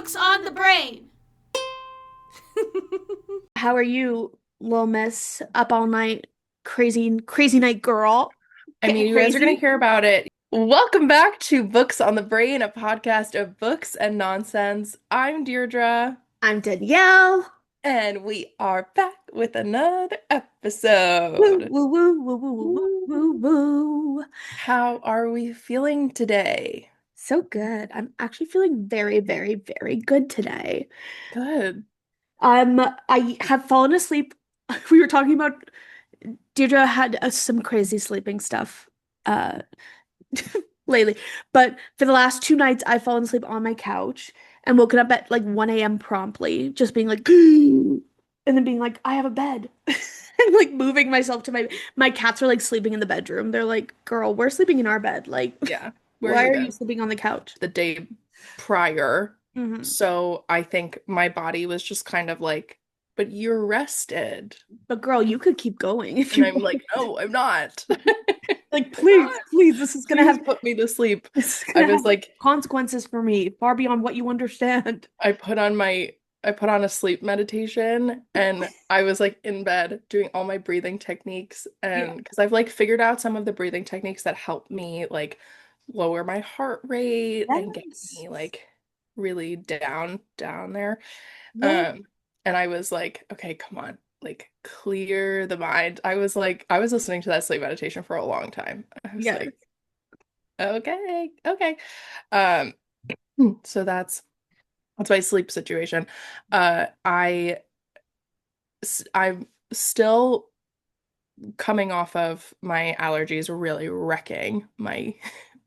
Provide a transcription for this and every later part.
Books on the brain. How are you, little miss? Up all night, crazy, crazy night girl. I Getting mean, you guys are going to crazy. hear about it. Welcome back to Books on the Brain, a podcast of books and nonsense. I'm Deirdre, I'm Danielle. and we are back with another Woo, episode. woo, woo, woo, woo, woo, woo, Woo. woo. How are we feeling today? So good. I'm actually feeling very, very, very good today. Good. I have fallen asleep. We were talking about Deirdre had some crazy sleeping stuff uh lately, but for the last two nights I've fallen asleep on my couch and woken up at like 1 a.m. promptly, just being like and then being like, I have a bed. And like moving myself to my cats are like sleeping in the bedroom. They're like, girl, we're sleeping in our bed. Like, Yeah. Where have why you are you been? sleeping on the couch? The day prior. Hmm. So I think my body was just kind of like, but you're rested. But girl, you could keep going if And you I'm want. like, no, I'm not. Like, I'm please, not. please, Please put me to sleep. this is I gonna was have like, consequences for me, far beyond what you understand. I put on my I put on a sleep meditation and I was like in bed doing all my breathing techniques Yeah. and because I've like figured out some of the breathing techniques that help me like lower my heart rate and get Yes. me like really down there. Yeah. Um and I was like, okay, come on. Like clear the mind. I was like I was listening to that sleep meditation for a long time. I was Yes. like, okay, okay. Um so that's my sleep situation. I'm still coming off of my allergies really wrecking my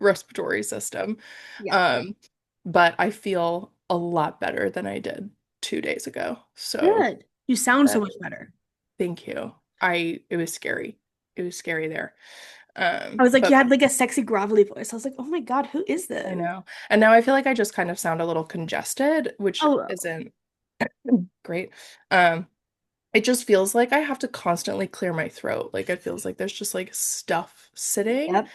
respiratory system. Yeah. Um, but I feel a lot better than I did 2 days ago. So Good. You sound so that much better. thank you. It was scary. It was scary there. I was like, you But had like a sexy gravelly voice. I was like, oh my God, who is I this? know. And now I feel like I just kind of sound a little congested, which Oh, isn't great. Um, It just feels like I have to constantly clear my throat. Like it feels like there's just like stuff sitting. yep.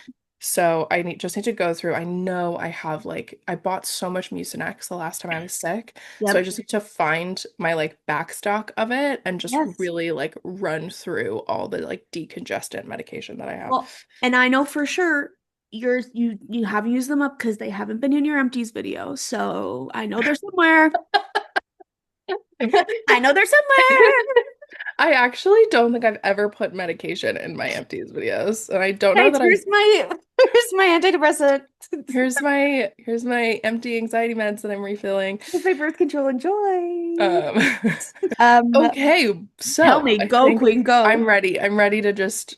So I just need to go through. I know I have like I bought so much Mucinex the last time I was sick. So I Yep. just need to find my like back stock of it and just Yes. really like run through all the like decongestant medication that I have. Well, and I know for sure you have used them up because they haven't been in your empties video. So I know they're somewhere. I know they're somewhere. I actually don't think I've ever put medication in my empties videos, and I don't know Guys, that I here's my antidepressant. here's my empty anxiety meds that I'm refilling. Here's my birth control. Enjoy. Um, Um, okay, Tell so me, I go, think queen, I'm go. ready. I'm ready to just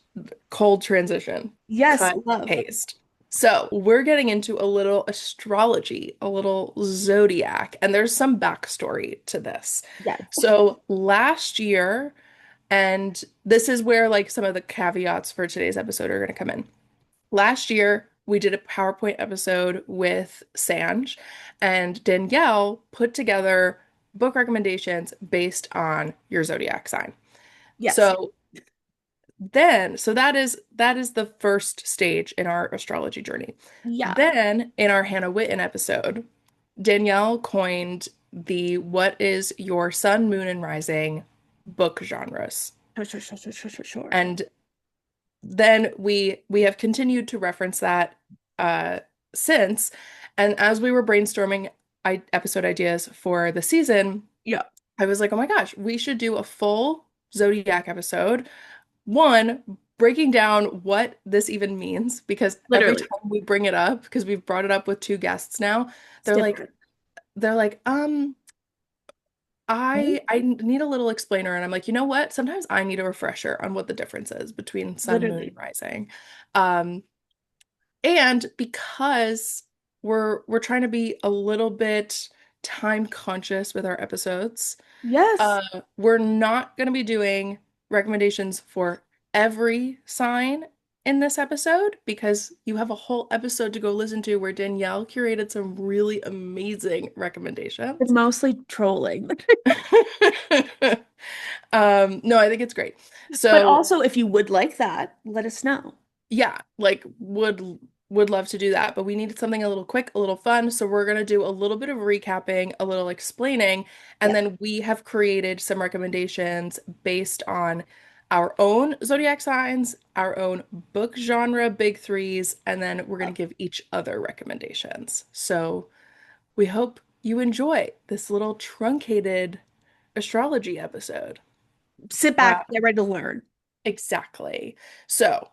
cold transition, Yes, cut, love. paste. So we're getting into a little astrology, a little zodiac, and there's some backstory to this. Yes. So last year, and this is where like some of the caveats for today's episode are going to come in. Last year, we did a PowerPoint episode with Sanj, and Danielle put together book recommendations based on your zodiac sign. Yes. So that is the first stage in our astrology journey. Yeah. Then in our Hannah Witten episode, Danielle coined the what is your sun, moon, and rising book genres. Sure, sure, sure, sure, sure, sure, sure. And then we have continued to reference that uh since. And as we were brainstorming episode ideas for the season, Yeah. I was like, oh my gosh, we should do a full Zodiac episode. One, breaking down what this even means, because every Literally. time we bring it up, because we've brought it up with two guests now, It's they're like, different. they're like, Right? I need a little explainer, and I'm like, you know what? Sometimes I need a refresher on what the difference is between sun, moon, and Literally. rising. Um, and because we're trying to be a little bit time conscious with our episodes, Yes. we're not going to be doing recommendations for every sign in this episode because you have a whole episode to go listen to where Danielle curated some really amazing It's recommendations. mostly trolling. No, I think it's great. But So, also, if you would like that, let us know. yeah, like would would love to do that, but we needed something a little quick, a little fun. So we're going to do a little bit of recapping, a little explaining, and Yep. then we have created some recommendations based on our own zodiac signs, our own book genre big threes, and then we're going to give each other recommendations. So we hope you enjoy this little truncated astrology episode. Sit Uh, back, get ready to learn. exactly. So,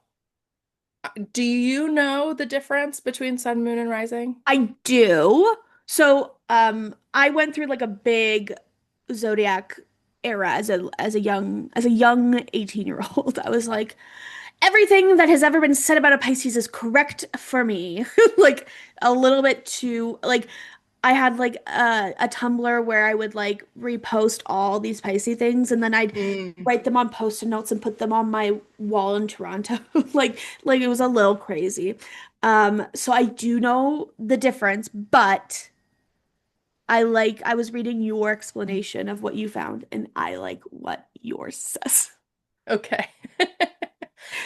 do you know the difference between sun, moon, and rising? I do. So, I went through like a big zodiac era as a young 18-year-old. I was like, everything that has ever been said about a Pisces is correct for me. Like a little bit too like I had like a Tumblr where I would like repost all these Pisces things and then I'd Mm, write them on post-it notes and put them on my wall in Toronto. Like it was a little crazy. So I do know the difference, but I was reading your explanation of what you found and I like what yours says. okay.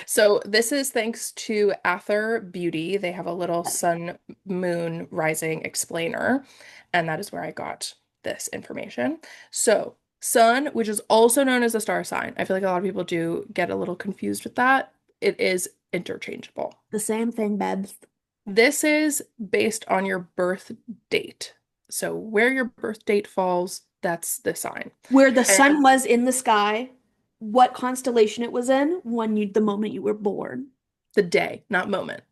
So this is thanks to Ather Beauty. They have a little sun, moon, rising explainer, and that is where I got this information. So sun, which is also known as a star sign. I feel like a lot of people do get a little confused with that. It is interchangeable. The same thing, Babs. This is based on your birth date. So where your birth date falls, that's the sign. Where the And sun was in the sky, what constellation it was in the moment you were born. the day, not moment.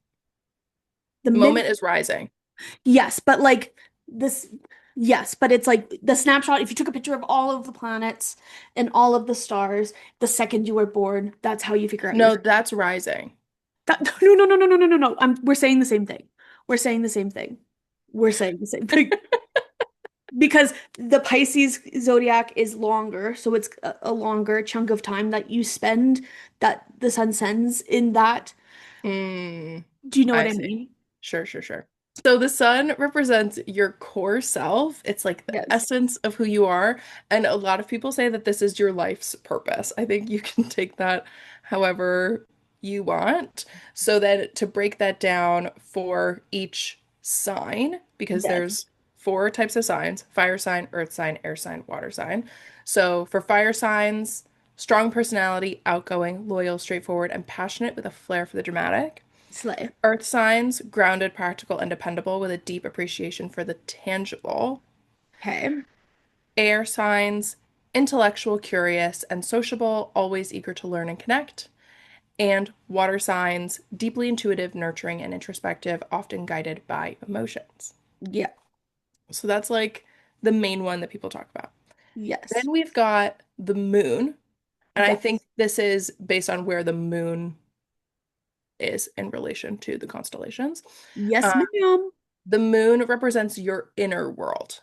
The Moment minute, is rising. yes, but like this, yes, but it's like the snapshot. If you took a picture of all of the planets and all of the stars, the second you were born, that's how you figure out your. No, that's rising. That, no, no, no, no, no, no, no, no. We're saying the same thing. We're saying the same thing. We're saying the same thing. Because the Pisces zodiac is longer, so it's a longer chunk of time that you spend that the sun sends in that. Mm, Do you know what I I see. mean? Sure, sure, sure. So the sun represents your core self. It's like the Yes. essence of who you are. And a lot of people say that this is your life's purpose. I think you can take that however you want. So then to break that down for each sign, because Yes. there's four types of signs: fire sign, earth sign, air sign, water sign. So for fire signs, strong personality, outgoing, loyal, straightforward, and passionate with a flair for the dramatic. Slay. Earth signs, grounded, practical, and dependable with a deep appreciation for the tangible. Okay. Air signs, intellectual, curious, and sociable, always eager to learn and connect. And water signs, deeply intuitive, nurturing, and introspective, often guided by emotions. Yeah. So that's like the main one that people talk about. Yes. Then we've got the moon, and I think Yes. this is based on where the moon is in relation to the constellations. Yes, Uh, ma'am. The moon represents your inner world,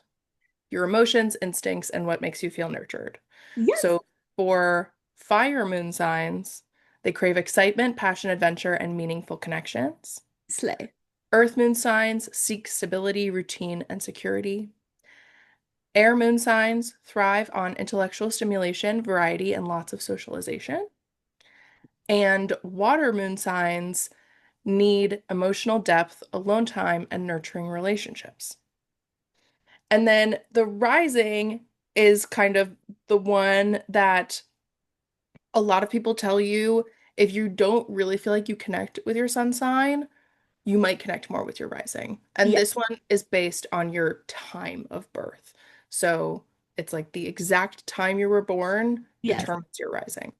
your emotions, instincts, and what makes you feel nurtured. Yes. So for fire moon signs, they crave excitement, passion, adventure, and meaningful connections. Slay. Earth moon signs seek stability, routine, and security. Air moon signs thrive on intellectual stimulation, variety, and lots of socialization. And water moon signs need emotional depth, alone time, and nurturing relationships. And then the rising is kind of the one that a lot of people tell you if you don't really feel like you connect with your sun sign, you might connect more with your rising. And this Yes. one is based on your time of birth. So it's like the exact time you were born Yes. determines your rising.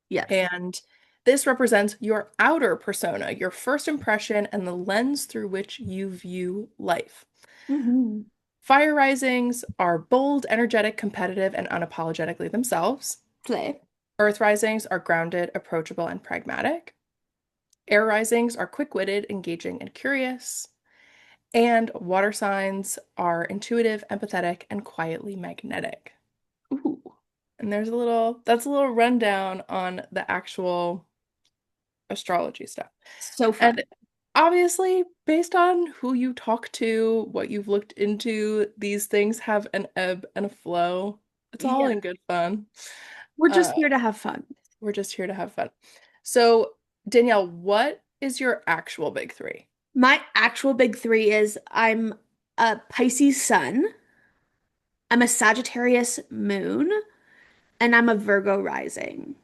Yes. And this represents your outer persona, your first impression, and the lens through which you view life. Mm-hmm. Fire risings are bold, energetic, competitive, and unapologetically themselves. Slay. Earth risings are grounded, approachable, and pragmatic. Air risings are quick-witted, engaging, and curious. And water signs are intuitive, empathetic, and quietly magnetic. Ooh. And that's a little rundown on the actual astrology stuff. So fun. And obviously, based on who you talk to, what you've looked into, these things have an ebb and a flow. It's all Yeah. in good fun. We're just Uh, here to have fun. we're just here to have fun. So, Danielle, what is your actual big three? My actual big three is I'm a Pisces sun, I'm a Sagittarius moon, and I'm a Virgo rising.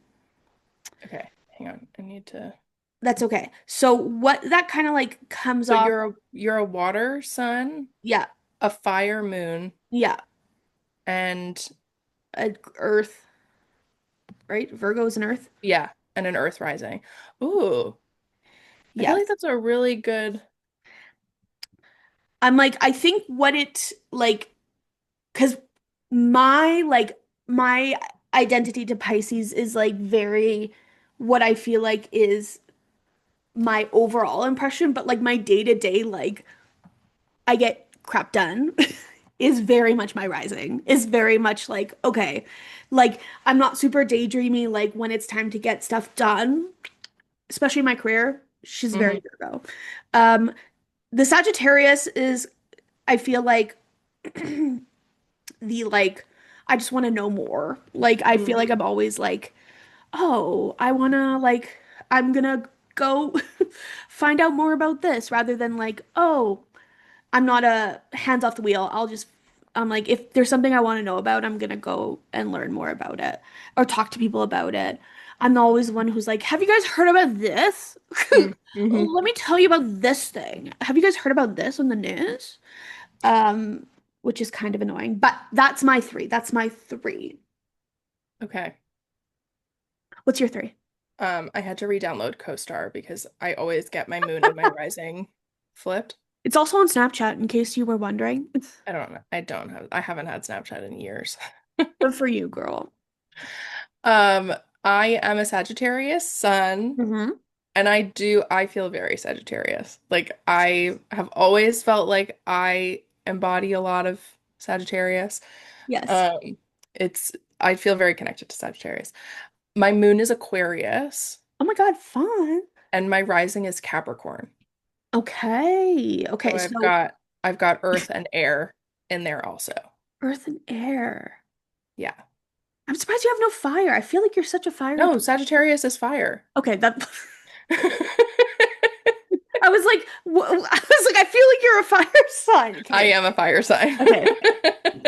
Okay, hang on. I need to. That's okay. So what that kind of like comes So off, you're a water sun, yeah, a fire moon, yeah, and Earth, right? Virgo's an Earth. yeah, and an earth rising. Ooh, I feel like Yes. that's a really good. I'm like, I think what it like, because my identity to Pisces is like very what I feel like is my overall impression, but like my day to day, like I get crap done is very much my rising, is very much like, okay, like I'm not super daydreamy, like when it's time to get stuff done, especially in my career, she's Hmm. very Virgo. Um, the Sagittarius is, I feel like the like I just want to know more. Like I feel Mm. like I'm always like, "Oh, I want to like I'm gonna go find out more about this," rather than like, "Oh, I'm not a hands off the wheel. I'm like if there's something I want to know about, I'm gonna go and learn more about it or talk to people about it." I'm always the one who's like, "Have you guys heard about this? Mm-hmm. Let me tell you about this thing. Have you guys heard about this on the news?" Um, which is kind of annoying, but that's my three. That's my three. Okay. What's your three? I had to re-download CoStar because I always get my moon and my rising flipped. It's also on Snapchat, in case you were wondering. I don't know. I haven't had Snapchat in years. Good for you, girl. Um, I am a Sagittarius sun, Hmm. and I feel very Sagittarius. Like I have always felt like I embody a lot of Sagittarius. Yes. Um, it's I feel very connected to Sagittarius. My moon is Aquarius, Oh my God, fun. and my rising is Capricorn. Okay. So Okay, so I've got earth and air in there also. earth and air. Yeah. I'm surprised you have no fire. I feel like you're such a fiery No, person. Sagittarius is fire. Okay, that I was like, I was like, I feel like you're a fire sign. I Okay. am a fire sign. Okay.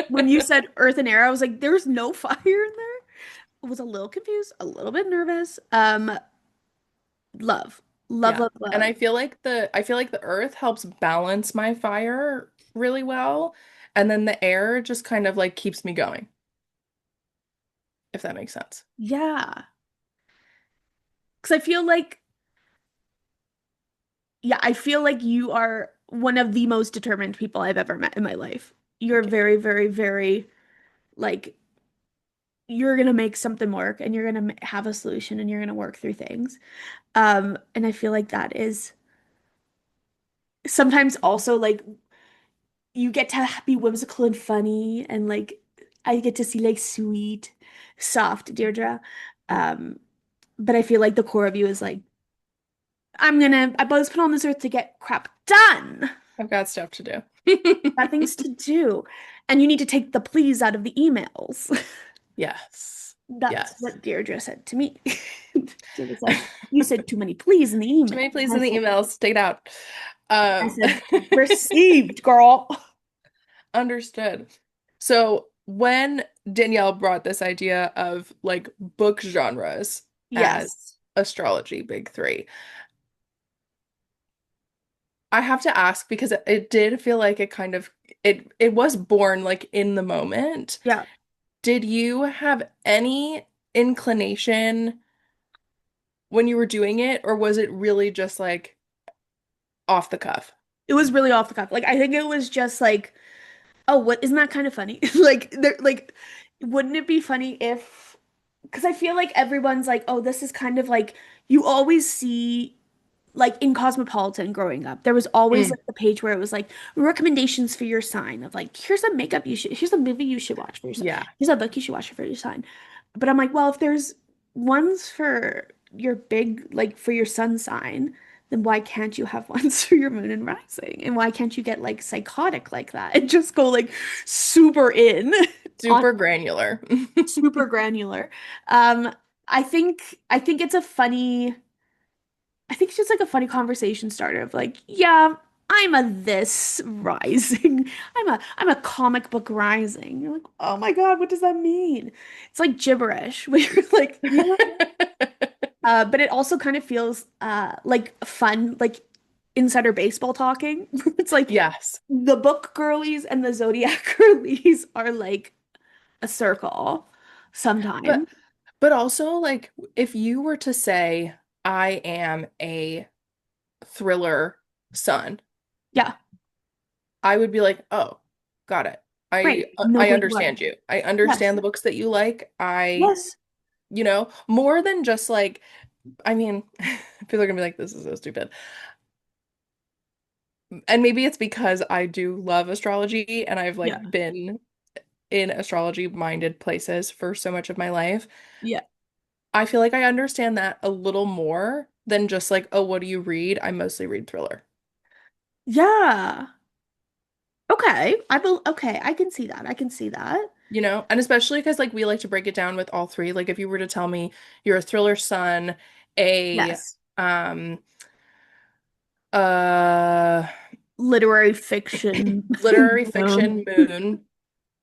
When you said earth and air, I was like, there's no fire in there. I was a little confused, a little bit nervous. Love. Love, Yeah. love, And love. I feel like the earth helps balance my fire really well. And then the air just kind of like keeps me going, if that makes sense. Yeah. Because I feel like, yeah, I feel like you are one of the most determined people I've ever met in my life. You're Thank you. very, very, very, like, you're gonna make something work and you're gonna have a solution and you're gonna work through things. And I feel like that is sometimes also like you get to be whimsical and funny and like I get to see like sweet, soft Deirdre. Um, but I feel like the core of you is like, I was put on this earth to get crap done. I've got stuff to do. Got things to do. And you need to take the please out of the emails. Yes. That's Yes. what Deirdre said to me. Deirdre said, you said too many please in the Too email. many please in the emails. Take it out. I Um, said, received, girl. understood. So when Danielle brought this idea of like book genres as Yes. astrology big three, I have to ask because it did feel like it kind of it was born like in the moment. Yeah. Did you have any inclination when you were doing it, or was it really just like off the cuff? It was really off the cuff. Like I think it was just like, oh, what isn't that kind of funny? Like there like wouldn't it be funny if because I feel like everyone's like, oh, this is kind of like you always see like in Cosmopolitan growing up, there was always Mm, like the page where it was like recommendations for your sign of like, here's a movie you should watch for your sign. yeah. Here's a book you should watch for your sign. But I'm like, well, if there's ones for your big, like for your sun sign, then why can't you have ones for your moon and rising? And why can't you get like psychotic like that and just go like super in on Super granular. super granular? Um, I think it's a funny I think it's just like a funny conversation starter of like, yeah, I'm a this rising. I'm a comic book rising. You're like, oh my God, what does that mean? It's like gibberish where you're like, yeah. But it also kind of feels like fun, like insider baseball talking. It's like Yes. the book girlies and the zodiac girlies are like a circle But sometimes. but also like if you were to say I am a thriller son, Yeah, I would be like, "Oh, got it. right. I No I great one. understand you. I Yes. understand the books that you like. Yes. More than just like I mean, people are gonna be like, this is so stupid. And maybe it's because I do love astrology and I've Yeah. like been in astrology minded places for so much of my life. Yeah. I feel like I understand that a little more than just like, oh, what do you read? I mostly read thriller. Yeah. Okay, I can see that. I can see that. And especially because like we like to break it down with all three. Like if you were to tell me you're a thriller son, a Yes. um uh Literary fiction, literary fiction moon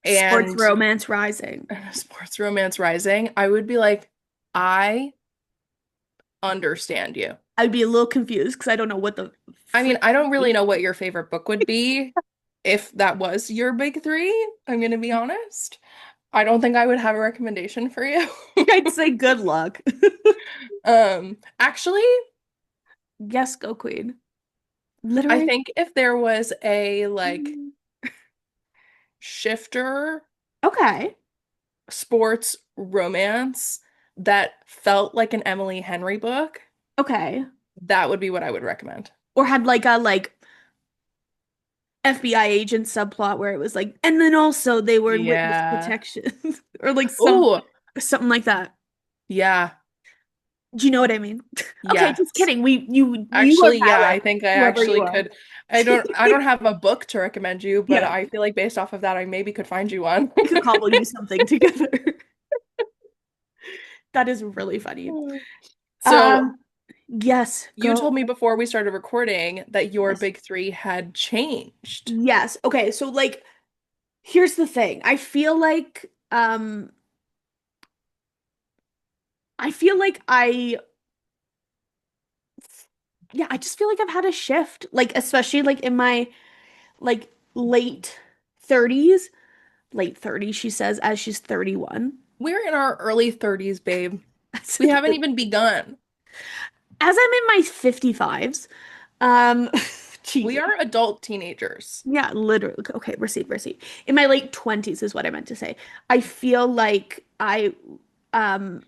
sports and romance rising. sports romance rising, I would be like, I understand you. I'd be a little confused because I don't know what the I mean, frick. I don't really know what your favorite book would be if that was your big three. I'm gonna be honest. I don't think I would have a recommendation for you. I'd say good luck. Actually, Yes, go queen. I Literary. think if there was a like shifter Okay. sports romance that felt like an Emily Henry book, Okay. that would be what I would recommend. Or had like a FBI agent subplot where it was like, and then also they were in witness Yeah. protection or like Oh, something like that. yeah. Do you know what I mean? Okay, just Yes. kidding. You are Actually, yeah, I valid, think I whoever you actually are. could. I don't have a book to recommend you, but Yeah, I feel like based off of that, I maybe could find you one. I could cobble you something together. That is really funny. So, Um, yes, you told go. me before we started recording that your Yes. big three had changed. Yes. Okay, so like here's the thing. I feel like I yeah, I just feel like I've had a shift. Like especially like in my like late 30s. Late 30s, she says, as she's 31. We're in our early 30s, babe. That's We like haven't even begun. as I'm in my 55s. Um We Jesus. are adult teenagers. Yeah, literally. Okay, receipt, receipt. In my late 20s is what I meant to say. I feel like um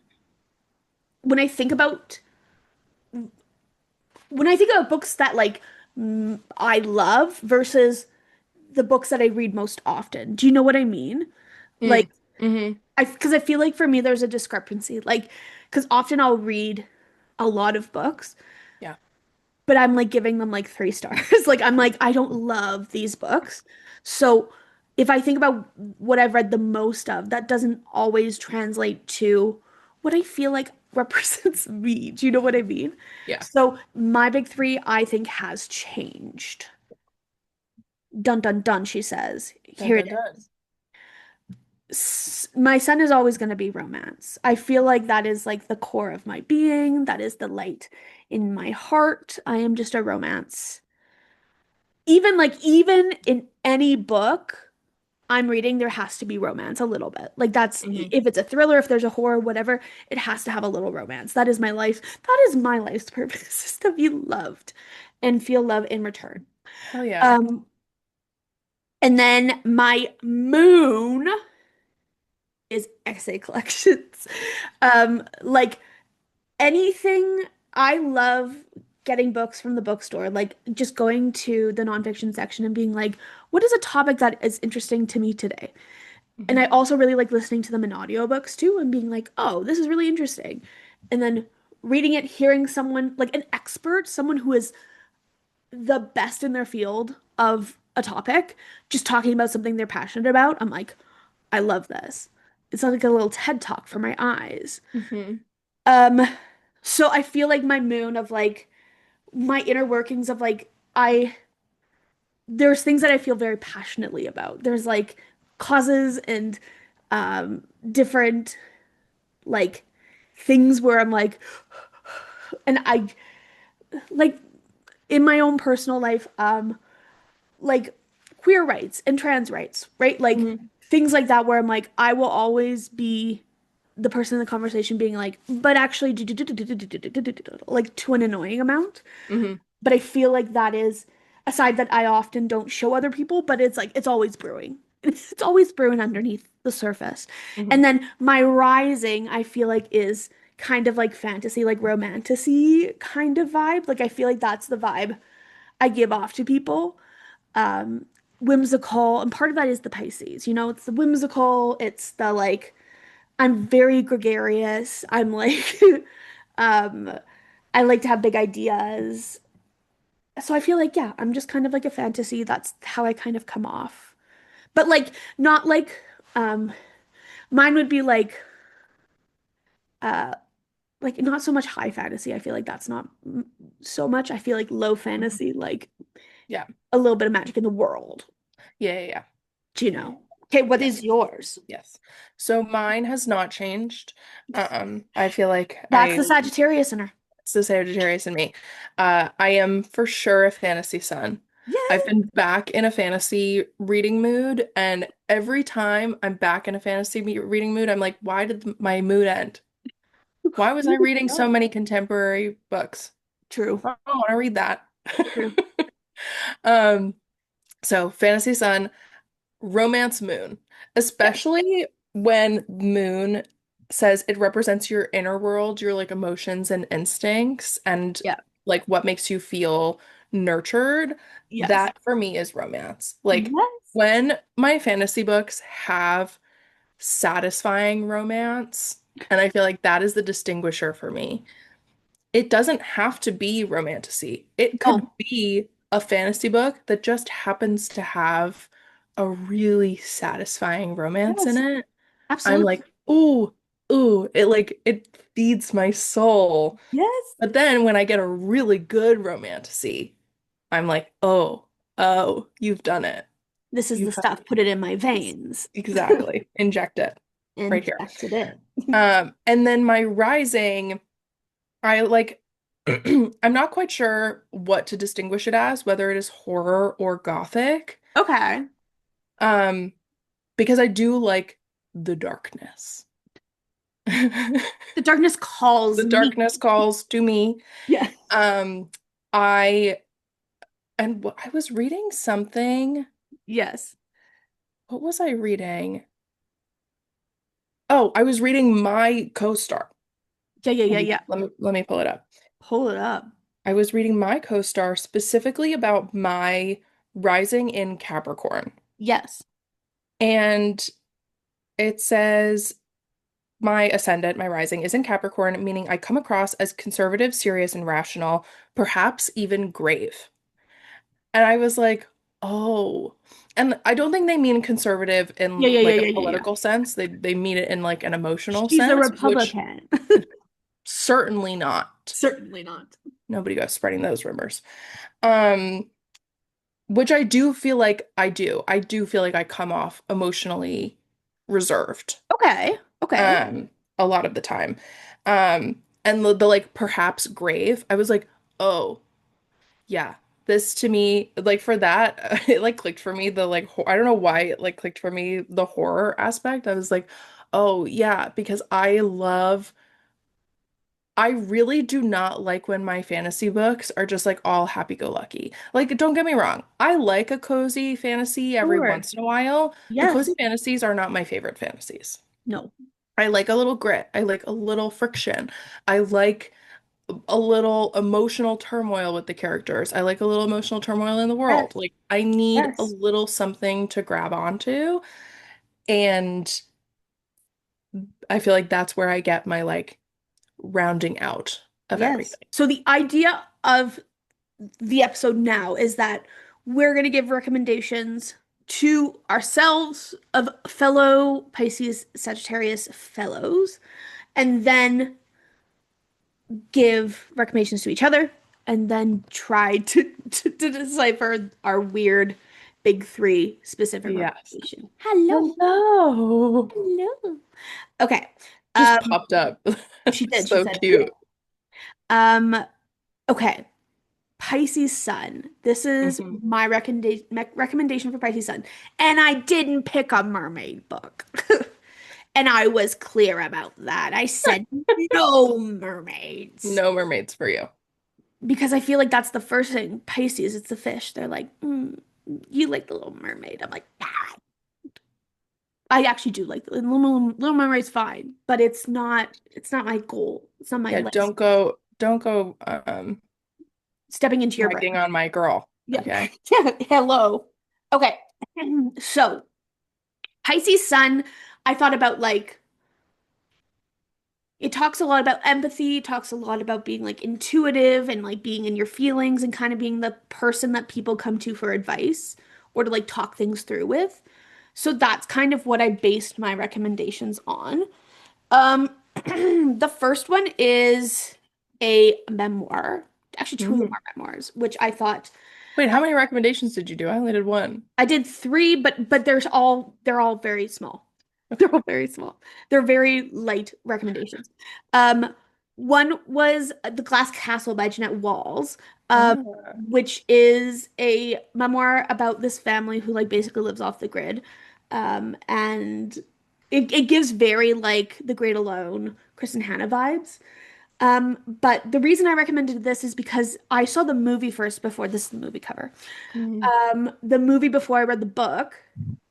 when I think about books that I love versus the books that I read most often. Do you know what I mean? Like Mm. Hmm. because I feel like for me there's a discrepancy. Like because often I'll read a lot of books, Yeah. but I'm like giving them like 3 stars. Like I'm like I don't love these books. So if I think about what I've read the most of, that doesn't always translate to what I feel like represents me. Do you know what I mean? Yeah. So my big three, I think, has changed. Dun dun dun, she says. Dun Here it dun dun. is. My son is always going to be romance. I feel like that is like the core of my being. That is the light in my heart. I am just a romance. Even in any book I'm reading, there has to be romance a little bit. Like that's Hmm. if it's a thriller, if there's a horror, whatever, it has to have a little romance. That is my life. That is my life's purpose, is to be loved and feel love in return. Hell yeah. Um, and then my moon is essay collections. Like anything, I love getting books from the bookstore, like just going to the nonfiction section and being like, what is a topic that is interesting to me today? And Hmm. I also really like listening to them in audiobooks too and being like, oh, this is really interesting. And then reading it, hearing someone like an expert, someone who is the best in their field of a topic, just talking about something they're passionate about. I'm like, I love this. It's like a little TED talk for my eyes. Hmm. Um, so I feel like my moon of like my inner workings of like I there's things that I feel very passionately about. There's like causes and different like things where I'm like and I like in my own personal life like queer rights and trans rights, right? Like Hmm. things like that where I'm like I will always be the person in the conversation being like, but actually like to an annoying amount. Hmm. But I feel like that is a side that I often don't show other people, but it's like it's always brewing. It's always brewing underneath the surface. Hmm. And then my rising, I feel like is kind of like fantasy, like romantasy kind of vibe. Like I feel like that's the vibe I give off to people. Um, Whimsical, and part of that is the Pisces. You know, it's the whimsical, it's the like I'm very gregarious. I'm like um I like to have big ideas. So I feel like, yeah, I'm just kind of like a fantasy. That's how I kind of come off. But like not like um mine would be uh like not so much high fantasy. I feel like that's not so much. I feel like low Hmm. fantasy, like Yeah. a little bit of magic in the world. Yeah. Yeah. Yeah. Do you know? Okay, what Yes. is yours? Yes. So mine has not changed. I feel like That's the Sagittarius in her. it's the Sagittarius in me. I am for sure a fantasy son. I've Yes. been back in a fantasy reading mood, and every time I'm back in a fantasy reading mood, I'm like, why did my mood end? Why was I reading so many contemporary books? True. I don't want to read that. True. Um, so fantasy sun, romance moon, Yes. especially when moon says it represents your inner world, your like emotions and instincts, and Yeah. like what makes you feel nurtured. Yes. That for me is romance. Like Yes. when my fantasy books have satisfying romance, and I feel like that is the distinguisher for me. It doesn't have to be romantasy. It could No. be a fantasy book that just happens to have a really satisfying romance in Yes. it. I'm Absolutely. like, ooh, ooh, it like it feeds my soul. Yes. But then when I get a really good romantasy, I'm like, oh, oh, you've done it. This is the You've done stuff. Put it in my it. veins. Exactly. Inject it right here. Injected in. And then my rising. I like I'm not quite sure what to distinguish it as, whether it is horror or gothic. Okay. Um, because I do like the darkness. The darkness calls The me. darkness calls to me. Yes. Um, I I was reading something. Yes. What was I reading? Oh, I was reading my co-star. Yeah, yeah, yeah, Let me yeah. let me pull it up. Pull it up. I was reading my co-star specifically about my rising in Capricorn. Yes. And it says, my ascendant, my rising, is in Capricorn, meaning I come across as conservative, serious, and rational, perhaps even grave. And I was like, oh. And I don't think they mean conservative Yeah, in yeah, yeah, like a yeah, yeah, yeah. political sense. They mean it in like an emotional She's a sense, which Republican. certainly not. Certainly not. Nobody goes spreading those rumors. Um, which I do feel like I do. I do feel like I come off emotionally reserved. Okay. Okay. um a lot of the time. And the like perhaps grave, I was like, oh yeah, this to me, like for that it like clicked for me, the like I don't know why it like clicked for me, the horror aspect. I was like, oh yeah, because I really do not like when my fantasy books are just like all happy-go-lucky. Like, don't get me wrong, I like a cozy fantasy every Sure. once in a while, but cozy Yes. fantasies are not my favorite fantasies. No. I like a little grit. I like a little friction. I like a little emotional turmoil with the characters. I like a little emotional turmoil in the world. Yes. Like I need a Yes. little something to grab onto. And I feel like that's where I get my like rounding out of Yes. everything. So the idea of the episode now is that we're going to give recommendations to ourselves of fellow Pisces Sagittarius fellows, and then give recommendations to each other and then try to decipher our weird big three specific Yes. recommendation. Hello. Hello. Hello. Okay. Just Um, popped up. she did. She So said, cute. um, okay. Pisces Sun. This is Hmm. my recommendation for Pisces Sun. And I didn't pick a mermaid book. And I was clear about that. I said no mermaids. No mermaids for you. Because I feel like that's the first thing. Pisces, it's the fish. They're like, you like the Little Mermaid. I'm like, ah. I actually do like the Little Mermaid's fine, but it's not my goal. It's not my Yeah, list. don't go Stepping into your ragging brain. on my girl. Yeah. Okay. Yeah. Hello. Okay. So Pisces Sun, I thought about like it talks a lot about empathy, talks a lot about being like intuitive and like being in your feelings and kind of being the person that people come to for advice or to like talk things through with. So that's kind of what I based my recommendations on. Um, the first one is a memoir. Actually, two of them Mm. are memoirs, which I thought Wait, how many recommendations did you do? I only did one. I did three, but they're all very small. They're all very small. They're very light recommendations. Um, one was The Glass Castle by Jeanette Walls, um, Ah. which is a memoir about this family who like basically lives off the grid. And it gives very like The Great Alone, Kristen Hanna vibes. But the reason I recommended this is because I saw the movie first before this is the movie cover. Mm. The movie before I read the book,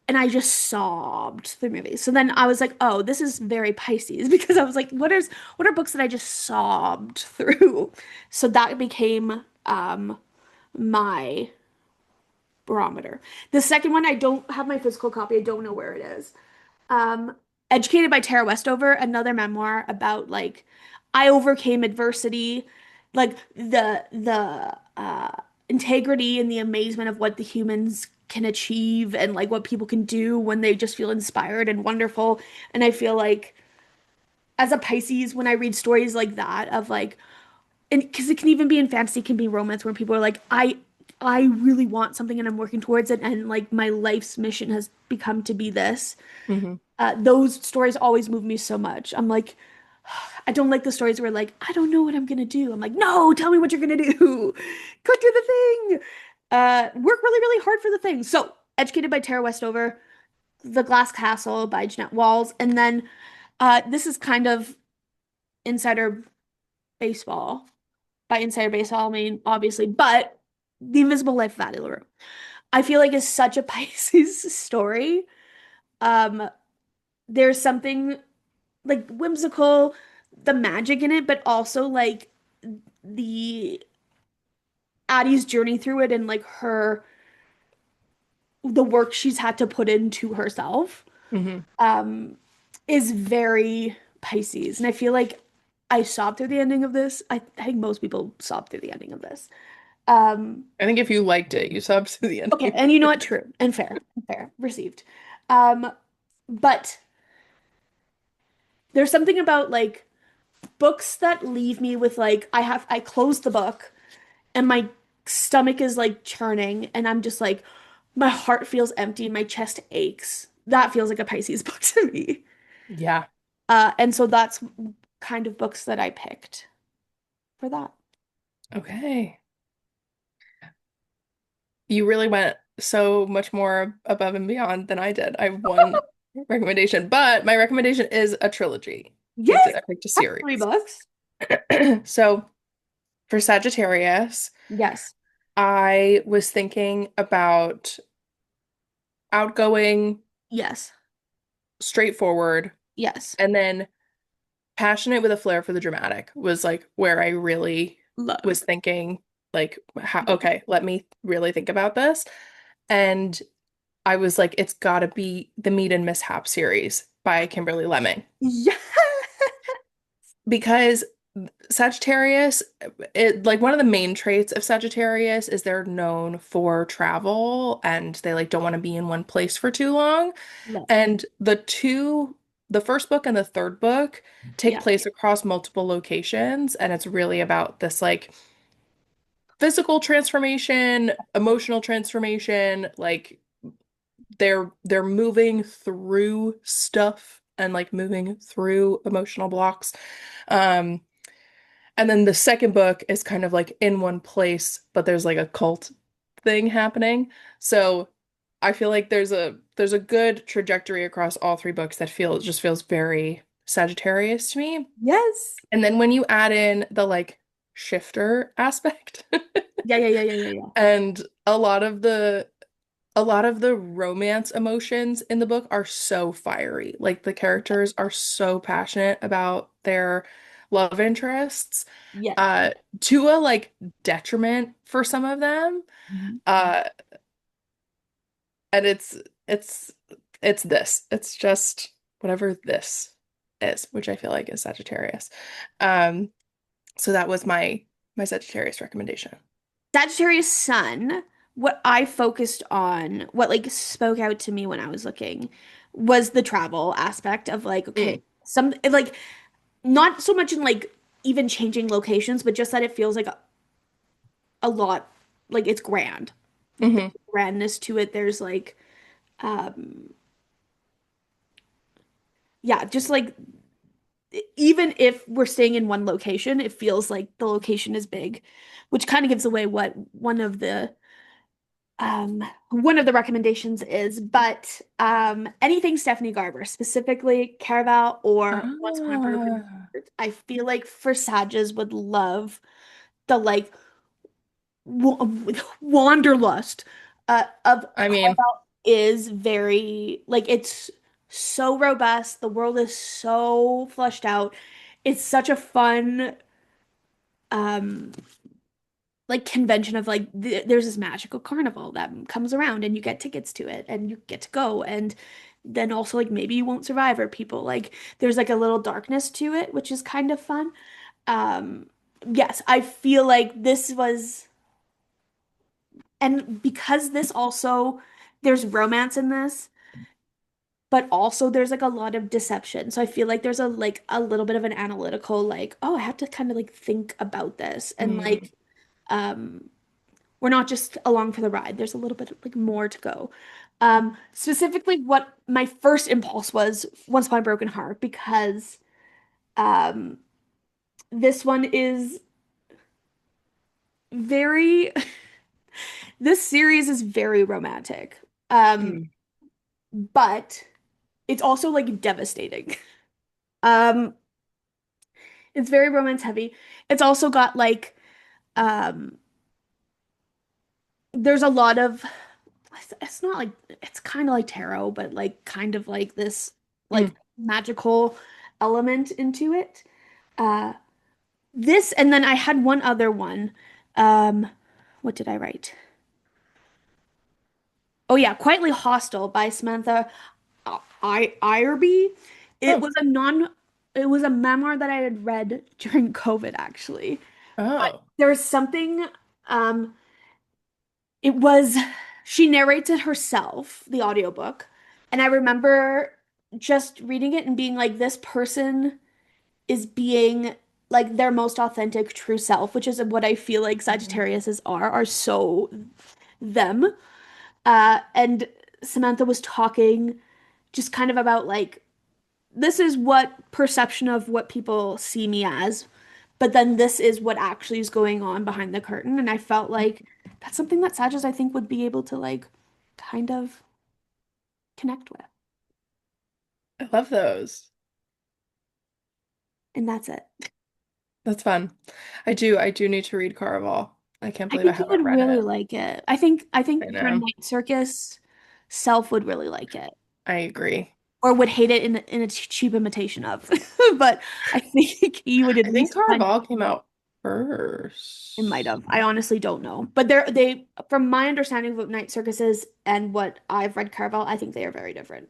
and I just sobbed through movies. So then I was like, oh, this is very Pisces because I was like, what are books that I just sobbed through? So that became my barometer. The second one, I don't have my physical copy. I don't know where it is. Um, Educated by Tara Westover, another memoir about like I overcame adversity, like the integrity and the amazement of what the humans can achieve and like what people can do when they just feel inspired and wonderful. And I feel like as a Pisces, when I read stories like that of like and because it can even be in fantasy, it can be romance where people are like, I really want something and I'm working towards it and like my life's mission has become to be this. Hmm. Those stories always move me so much. I'm like, I don't like the stories where like, I don't know what I'm gonna do. I'm like, no, tell me what you're gonna do. Go do the thing. Work really, really hard for the thing. So, Educated by Tara Westover, The Glass Castle by Jeanette Walls, and then this is kind of insider baseball. By insider baseball, I mean obviously, but The Invisible Life of Addie LaRue. I feel like is such a Pisces story. Um, there's something like whimsical, the magic in it, but also like the Addie's journey through it and like the work she's had to put into herself Hmm. um is very Pisces. And I feel like I sobbed through the ending of this. I think most people sob through the ending of this. Um I think if you liked it, you subbed to the okay, ending. and you know what? True and fair, received. Um but there's something about like books that leave me with like I close the book and my stomach is like churning and I'm just like my heart feels empty and my chest aches. That feels like a Pisces book to me. Yeah. And so that's kind of books that I picked for that. Okay. You really went so much more above and beyond than I did. I have one recommendation, but my recommendation is a trilogy. Yes, I picked a that's three series. books. So for Sagittarius, Yes. I was thinking about outgoing, Yes. straightforward, Yes. and then passionate with a flair for the dramatic was like where I really Love. was thinking, like, how, okay, let me really think about this. And I was like, it's gotta be the Meet and Mishap series by Kimberly Lemming. Yeah. Because Sagittarius, like one of the main traits of Sagittarius is they're known for travel and they like don't want to be in one place for too long. Love. And the first book and the third book take Yeah. place across multiple locations, and it's really about this like physical transformation, emotional transformation, like they're moving through stuff and like moving through emotional blocks. Um, and then the second book is kind of like in one place, but there's like a cult thing happening. So I feel like there's a good trajectory across all three books that feels very Sagittarius to me. Yes. And then when you add in the like shifter aspect Yeah, yeah, yeah, yeah, yeah, yeah. and a lot of the romance emotions in the book are so fiery. Like the characters are so passionate about their love interests, Yes. uh, to a like detriment for some of them. Mhm. Uh, and it's it's this. It's just whatever this is, which I feel like is Sagittarius. Um, so that was my Sagittarius recommendation. Sagittarius sun, what I focused on, what like spoke out to me when I was looking was the travel aspect of like, okay, Mm. some like not so much in like even changing locations, but just that it feels like a lot like it's grand. There's Hmm. grandness to it. There's like um yeah, just like even if we're staying in one location, it feels like the location is big, which kind of gives away what one of the recommendations is, but anything Stephanie Garber, specifically Caraval or Once Upon a Broken Ah, Heart, I feel like for Sages would love the like wa wanderlust of I mean, Caraval is very like it's so robust. The world is so fleshed out. It's such a fun um like convention of like there's this magical carnival that comes around and you get tickets to it and you get to go and then also like maybe you won't survive or people like there's like a little darkness to it which is kind of fun. Um yes, I feel like this was and because this also there's romance in this but also there's like a lot of deception. So I feel like there's a like a little bit of an analytical like oh I have to kind of like think about this and mm, like um we're not just along for the ride. There's a little bit like more to go. Specifically, what my first impulse was Once Upon a Broken Heart because um, this one is very. This series is very romantic, mm, but it's also like devastating. Um, it's very romance heavy. It's also got like um, there's a lot of it's not like it's kind of like tarot, but like kind of like this like mm. magical element into it. Uh this and then I had one other one. Um what did I write? Oh yeah, Quietly Hostile by Samantha Irby. It Oh, was a non it was a memoir that I had read during COVID actually. But oh, there was something um it was, she narrates it herself, the audiobook. And I remember just reading it and being like, this person is being like their most authentic, true self, which is what I feel like mhm. Sagittariuses are so them. And Samantha was talking just kind of about like, this is what perception of what people see me as, but then this is what actually is going on behind the curtain. And I felt like that's something that Sages I think would be able to like kind of connect with. I love those. And that's it. That's fun. I do need to read Caraval. I can't I believe I think you haven't would read really it. like it. I think I your know. Night Circus self would really like it. I agree. Or would hate it in a cheap imitation of. But I think you would at I think least find Caraval came out it might first. have. I honestly don't know. But from my understanding of what Night Circus is and what I've read Caraval, I think they are very different.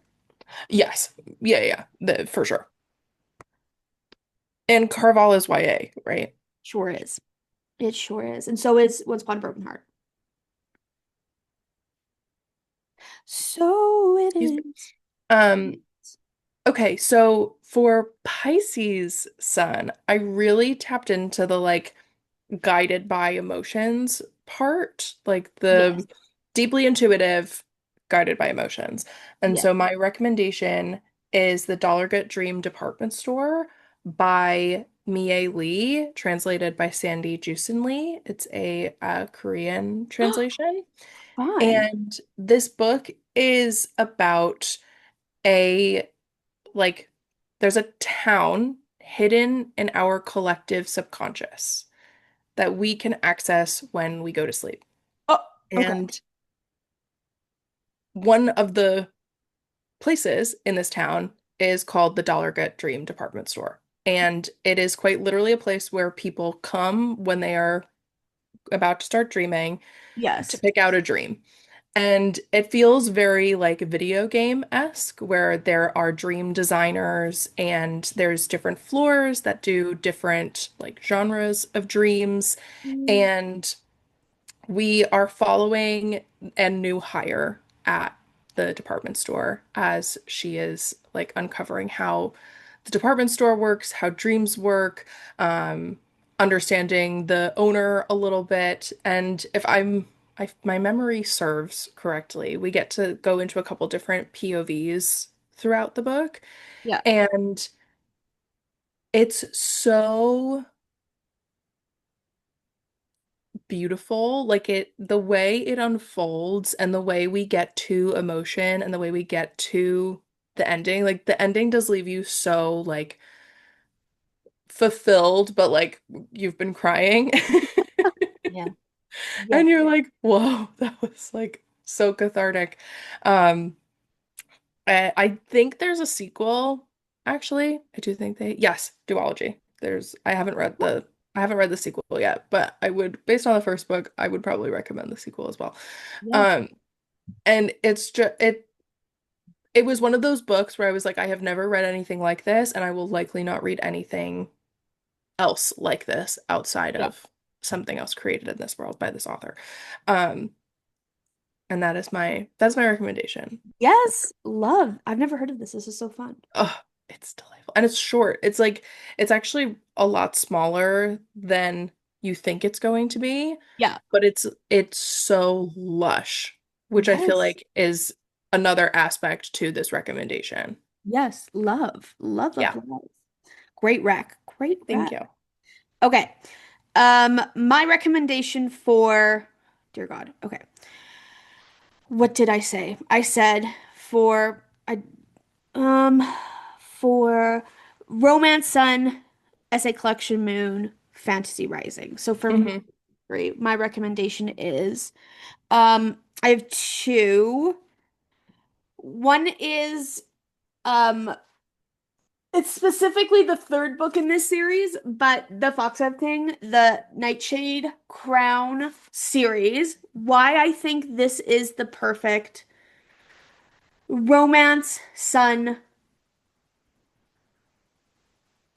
Yes. Yeah, yeah, for sure. And Caraval is YA, right? Sure is. It sure is. And so is Once Upon a Broken Heart. So it Excuse me. is. Um, okay, so for Pisces sun, I really tapped into the like guided by emotions part, like Yes. the deeply intuitive, guided by emotions. And Yeah. so my recommendation is The Dollar Gut Dream Department Store by Mie Lee, translated by Sandy Jusin Lee. It's a Korean translation. Fun. And this book is about a like there's a town hidden in our collective subconscious that we can access when we go to sleep. Oh, okay. And one of the places in this town is called the Dollar Gut Dream Department Store. And it is quite literally a place where people come when they are about to start dreaming to Yes. pick out a dream. And it feels very like video game-esque, where there are dream designers and there's different floors that do different like genres of dreams. Mm. And we are following a new hire at the department store as she is like uncovering how the department store works, how dreams work, understanding the owner a little bit. And if my memory serves correctly, we get to go into a couple different POVs throughout the book. Yeah. And it's so beautiful. Like the way it unfolds and the way we get to emotion and the way we get to the ending. Like the ending does leave you so like fulfilled, but like you've been crying. Yeah. And Yes. you're like, whoa, that was like so cathartic. Um, I think there's a sequel, actually. I do think yes, duology. I haven't read the sequel yet, but I would, based on the first book, I would probably recommend the sequel as well. Yes. Um, and it was one of those books where I was like, I have never read anything like this, and I will likely not read anything else like this outside Yeah. of something else created in this world by this author. Um, and that's my recommendation. Yes. Love. I've never heard of this. This is so fun. Oh, it's delightful. And it's short. It's like it's actually a lot smaller than you think it's going to be, Yeah. but it's so lush, which I feel Yes. like is another aspect to this recommendation. Yes. Love. Love, love, Yeah, love. Great rec. Great thank rec. you. Okay. My recommendation for, dear God. Okay. What did I say? I said for I um for Romance Sun, Essay Collection Moon, Fantasy Rising. So for Hmm. my recommendation is I have two. One is um it's specifically the third book in this series, but the Foxhead thing, the Nightshade Crown series. Why I think this is the perfect romance, sun,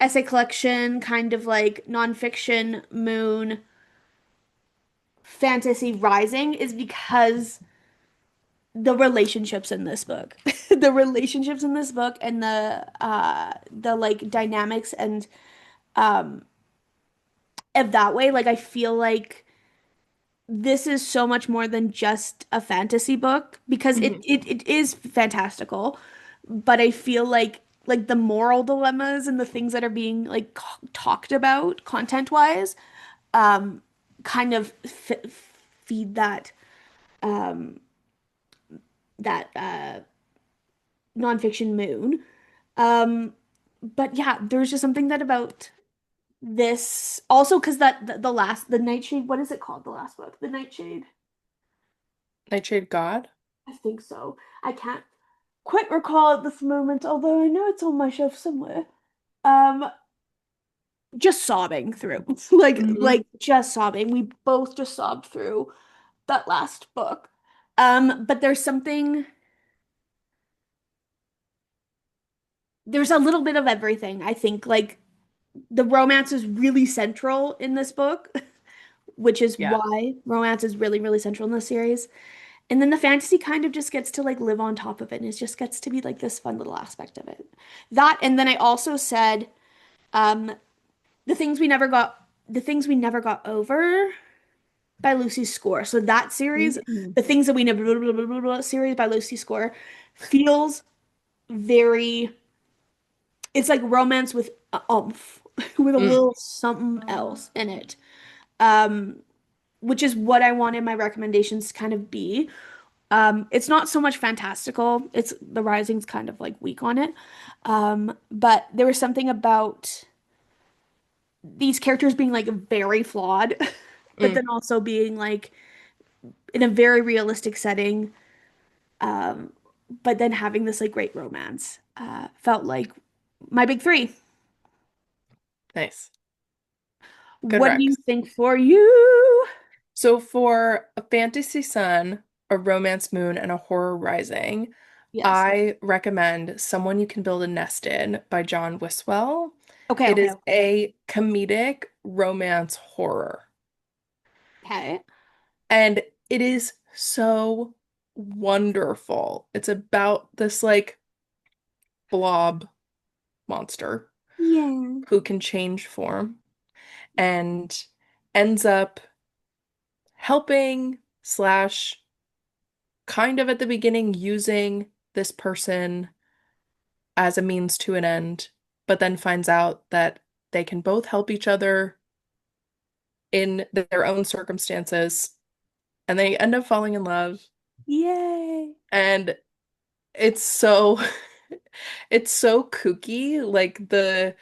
essay collection, kind of like nonfiction, moon, fantasy rising is because the relationships in this book. The relationships in this book and the like dynamics and um of that way, like I feel like this is so much more than just a fantasy book because Hmm. it is fantastical, but I feel like the moral dilemmas and the things that are being like talked about content-wise um kind of f feed um that nonfiction moon. Um but yeah, there's just something that about this also because the last the Nightshade, what is it called? The last book, the Nightshade. Nightshade God. I think so. I can't quite recall at this moment, although I know it's on my shelf somewhere. Um, just sobbing through. Hmm. Like just sobbing. We both just sobbed through that last book. But there's a little bit of everything. I think like the romance is really central in this book, which is Yeah. why romance is really, really central in this series. And then the fantasy kind of just gets to like live on top of it, and it just gets to be like this fun little aspect of it. That, and then I also said, um, the things we never got The Things We Never Got Over by Lucy Score. So that series, Mm. The Things That We Never blah, blah, blah, blah, blah, series by Lucy Score feels very, it's like romance with a oomph, with a Mm. little something else in it. Um, which is what I wanted my recommendations to kind of be. It's not so much fantastical. It's The Rising's kind of like weak on it. But there was something about these characters being like very flawed, but Mm. then also being like in a very realistic setting. Um, but then having this like great romance. Felt like my big three. Nice. Good What do you recs. think for you? So for a fantasy sun, a romance moon, and a horror rising, Yes. I recommend Someone You Can Build a Nest In by John Wiswell. Okay, It okay, is okay. a comedic romance horror. Okay. And it is so wonderful. It's about this like blob monster Yeah. who can change form and ends up helping slash kind of at the beginning using this person as a means to an end, but then finds out that they can both help each other in their own circumstances, and they end up falling in love. Yay. And it's so it's so kooky. Like the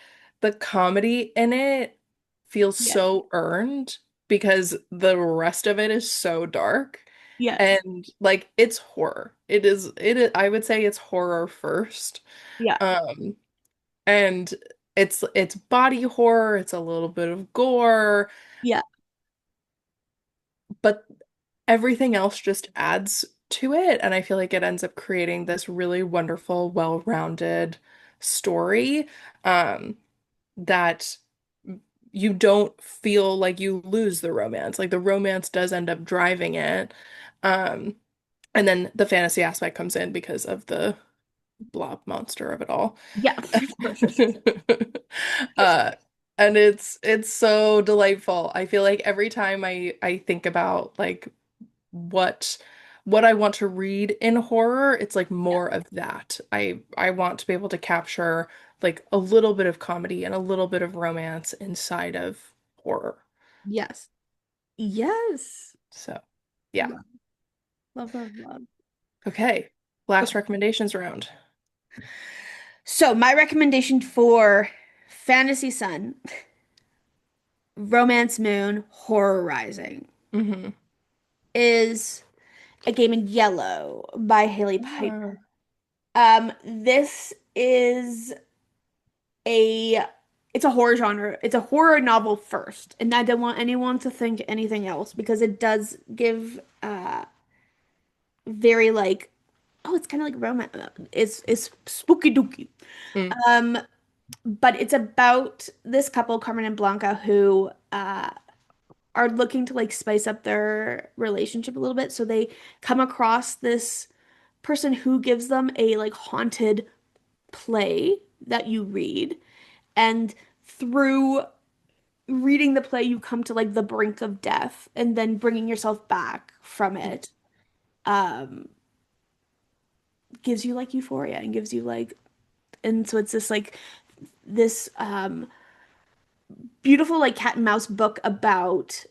comedy in it feels Yes. so earned because the rest of it is so dark. Yes. And like it's horror. I would say it's horror first. Yeah. Um and it's body horror, it's a little bit of gore, Yeah. but everything else just adds to it. And I feel like it ends up creating this really wonderful, well-rounded story that you don't feel like you lose the romance. Like the romance does end up driving it. Um, and then the fantasy aspect comes in because of the blob monster of it all. Yeah. For sure. For sure. Uh, and it's so delightful. I feel like every time I think about like what what I want to read in horror, it's like Yeah. more of that. I want to be able to capture like a little bit of comedy and a little bit of romance inside of horror. Yes. Yes. So, yeah. Love, love, love, love. Okay. Last Okay. recommendations round. So my recommendation for Fantasy Sun, Romance Moon, Horror Rising Mm-hmm. is A Game in Yellow by Haley Piper. Ah. This is a it's a horror genre. It's a horror novel first, and I don't want anyone to think anything else because it does give very like oh, it's kind of like romance. It's spooky dooky. Mm. Um, but it's about this couple, Carmen and Blanca, who are looking to like spice up their relationship a little bit. So they come across this person who gives them a like haunted play that you read. And through reading the play, you come to like the brink of death and then bringing yourself back from it um, gives you like euphoria and gives you like, and so it's this like, this beautiful like cat and mouse book about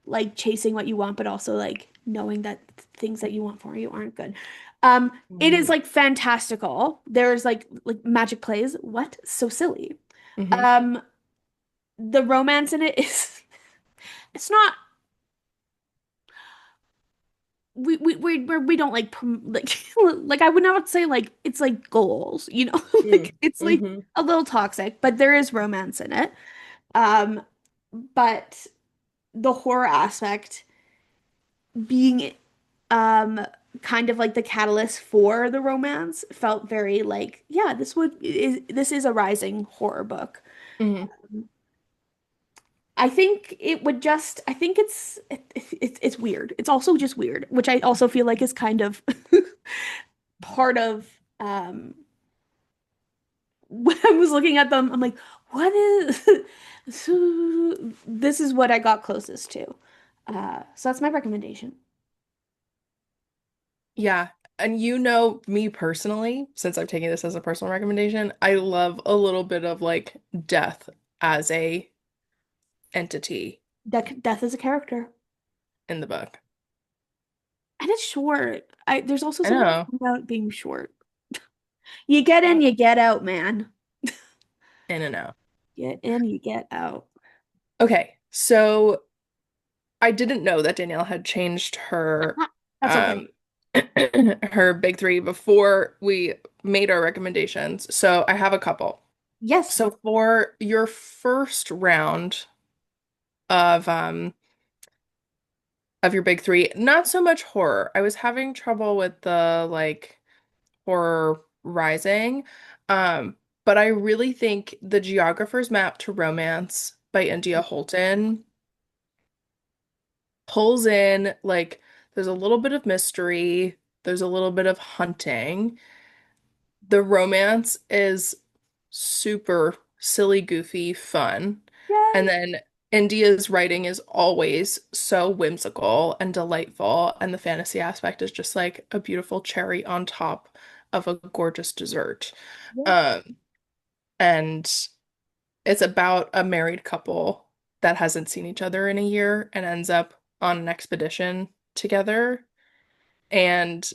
like chasing what you want, but also like knowing that things that you want for you aren't good. It is Mm. like fantastical. There's like magic plays. What? So silly. Mm-hmm. Um, the romance in it is it's not we don't like like like I would not say like it's like goals, you know, Mm. like it's like Mm-hmm. a little toxic, but there is romance in it. Um, but the horror aspect being um kind of like the catalyst for the romance felt very like yeah, this is a rising horror book. Mm-hmm. I think it would just I think it's weird. It's also just weird, which I also feel like is kind of part of when I was looking at them, I'm like, What is so this is what I got closest to. So that's my recommendation. Yeah. And you know me personally, since I'm taking this as a personal recommendation, I love a little bit of like death as a entity Death is a character. in the book. And it's short. There's also I something know. about being short. You get in, you get out, man. In and out. Get in, you get out. Okay, so I didn't know that Danielle had changed her That's okay. um her big three before we made our recommendations. So I have a couple. Yes. So for your first round of your big three, not so much horror. I was having trouble with the like horror rising. Um, but I really think The Geographer's Map to Romance by India Holton pulls in like there's a little bit of mystery, there's a little bit of hunting. The romance is super silly, goofy, fun. And Yes. then India's writing is always so whimsical and delightful, and the fantasy aspect is just like a beautiful cherry on top of a gorgeous dessert. Yes. Um, and it's about a married couple that hasn't seen each other in a year and ends up on an expedition together. And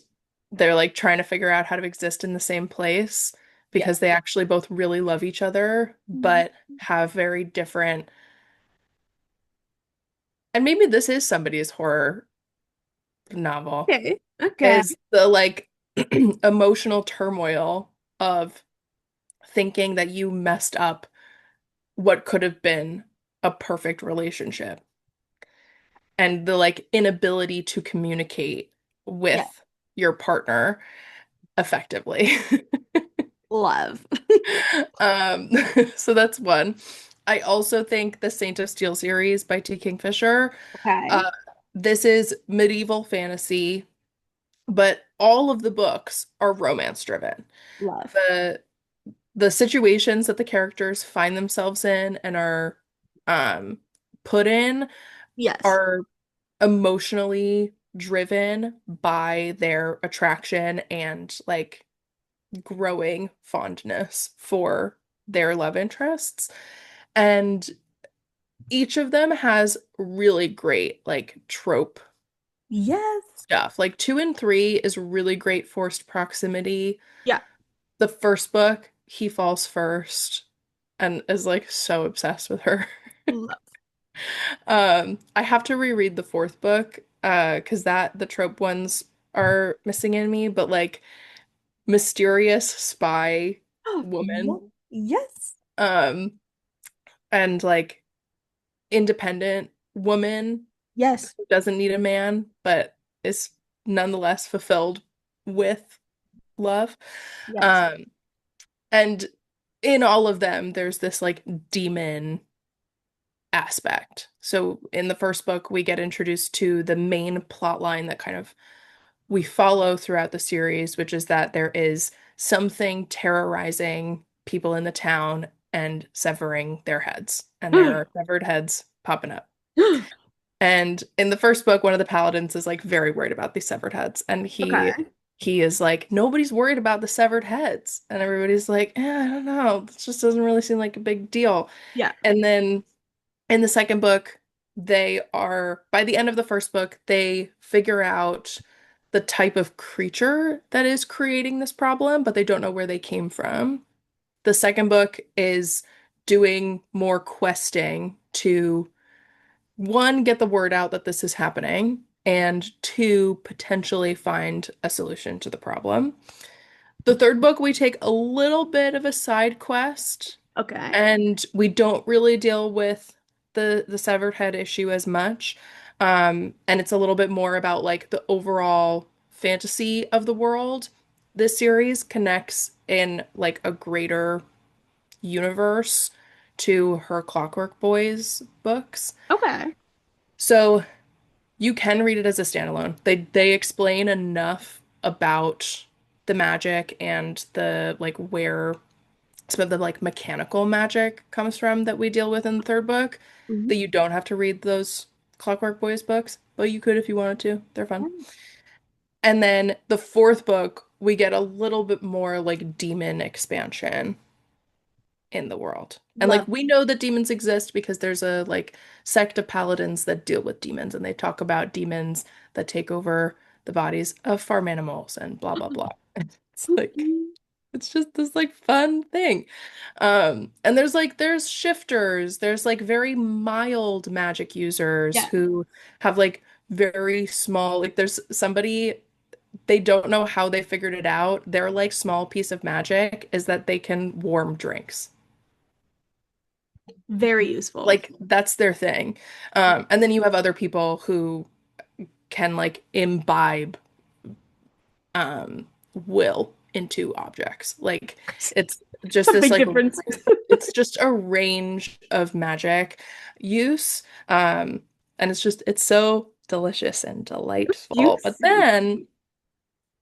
they're like trying to figure out how to exist in the same place Yes. because they actually both really love each other, Mhm. but have very different. And maybe this is somebody's horror novel, Okay. Okay. is the like emotional turmoil of thinking that you messed up what could have been a perfect relationship and the like inability to communicate Yeah. with your partner effectively. Love. Um, so that's one. I also think the Saint of Steel series by T. Kingfisher. Okay. Uh, this is medieval fantasy, but all of the books are romance driven. Love. The the situations that the characters find themselves in and are um put in Yes. are emotionally driven by their attraction and like growing fondness for their love interests. And each of them has really great like trope Yes. stuff. Like two and three is really great forced proximity. Yeah. The first book, he falls first and is like so obsessed with her. Love. I have to reread the fourth book, because that the trope ones are missing in me, but like mysterious spy Yeah. woman, Yes. um, and like independent woman Yes. who doesn't need a man, but is nonetheless fulfilled with love. Yes. Um, and in all of them, there's this like demon aspect. So in the first book, we get introduced to the main plot line that kind of we follow throughout the series, which is that there is something terrorizing people in the town and severing their heads, and there are severed heads popping up. And in the first book, one of the paladins is like very worried about these severed heads, and Okay. he is like, nobody's worried about the severed heads, and everybody's like, I don't know, this just doesn't really seem like a big deal. Yeah. And then in the second book, they are, by the end of the first book, they figure out the type of creature that is creating this problem, but they don't know where they came from. The second book is doing more questing to one, get the word out that this is happening, and two, potentially find a solution to the problem. The third book, we take a little bit of a side quest Okay. and we don't really deal with the severed head issue as much. And it's a little bit more about like the overall fantasy of the world. This series connects in like a greater universe to her Clockwork Boys books. Okay. So you can read it as a standalone. They explain enough about the magic and the like where some of the like mechanical magic comes from that we deal with in the third book, Mhm. that you don't have to read those Clockwork Boys books, but you could if you wanted to. They're fun. And then the fourth book, we get a little bit more like demon expansion in the world. And like Love. we know that demons exist because there's a like sect of paladins that deal with demons and they talk about demons that take over the bodies of farm animals and blah blah blah. It's like it's just this like fun thing. And there's shifters, there's like very mild magic users Yeah. who have like very small, like there's somebody they don't know how they figured it out. Their like small piece of magic is that they can warm drinks. Very useful. Like that's their thing. And then you have other people who can like imbibe will into objects. Like it's just A this big like difference. it's just a range of magic use. And it's so delicious and delightful. Juicy.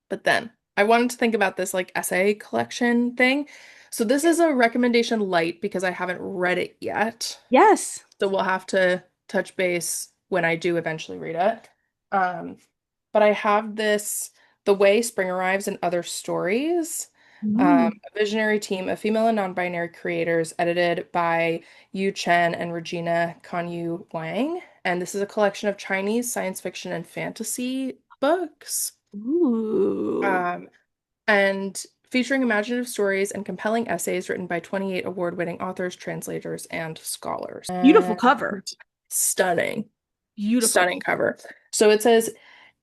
But then I wanted to think about this like essay collection thing. So this is a recommendation light because I haven't read it yet. Yes. So we'll have to touch base when I do eventually read it. Um, but I have this The Way Spring Arrives and Other Stories, Mm. a visionary team of female and non-binary creators, edited by Yu Chen and Regina Conyu Wang. And this is a collection of Chinese science fiction and fantasy books. Ooh. Um, and featuring imaginative stories and compelling essays written by 28 award-winning authors, translators, and scholars. Beautiful cover. And stunning, Beautiful. stunning cover. So it says,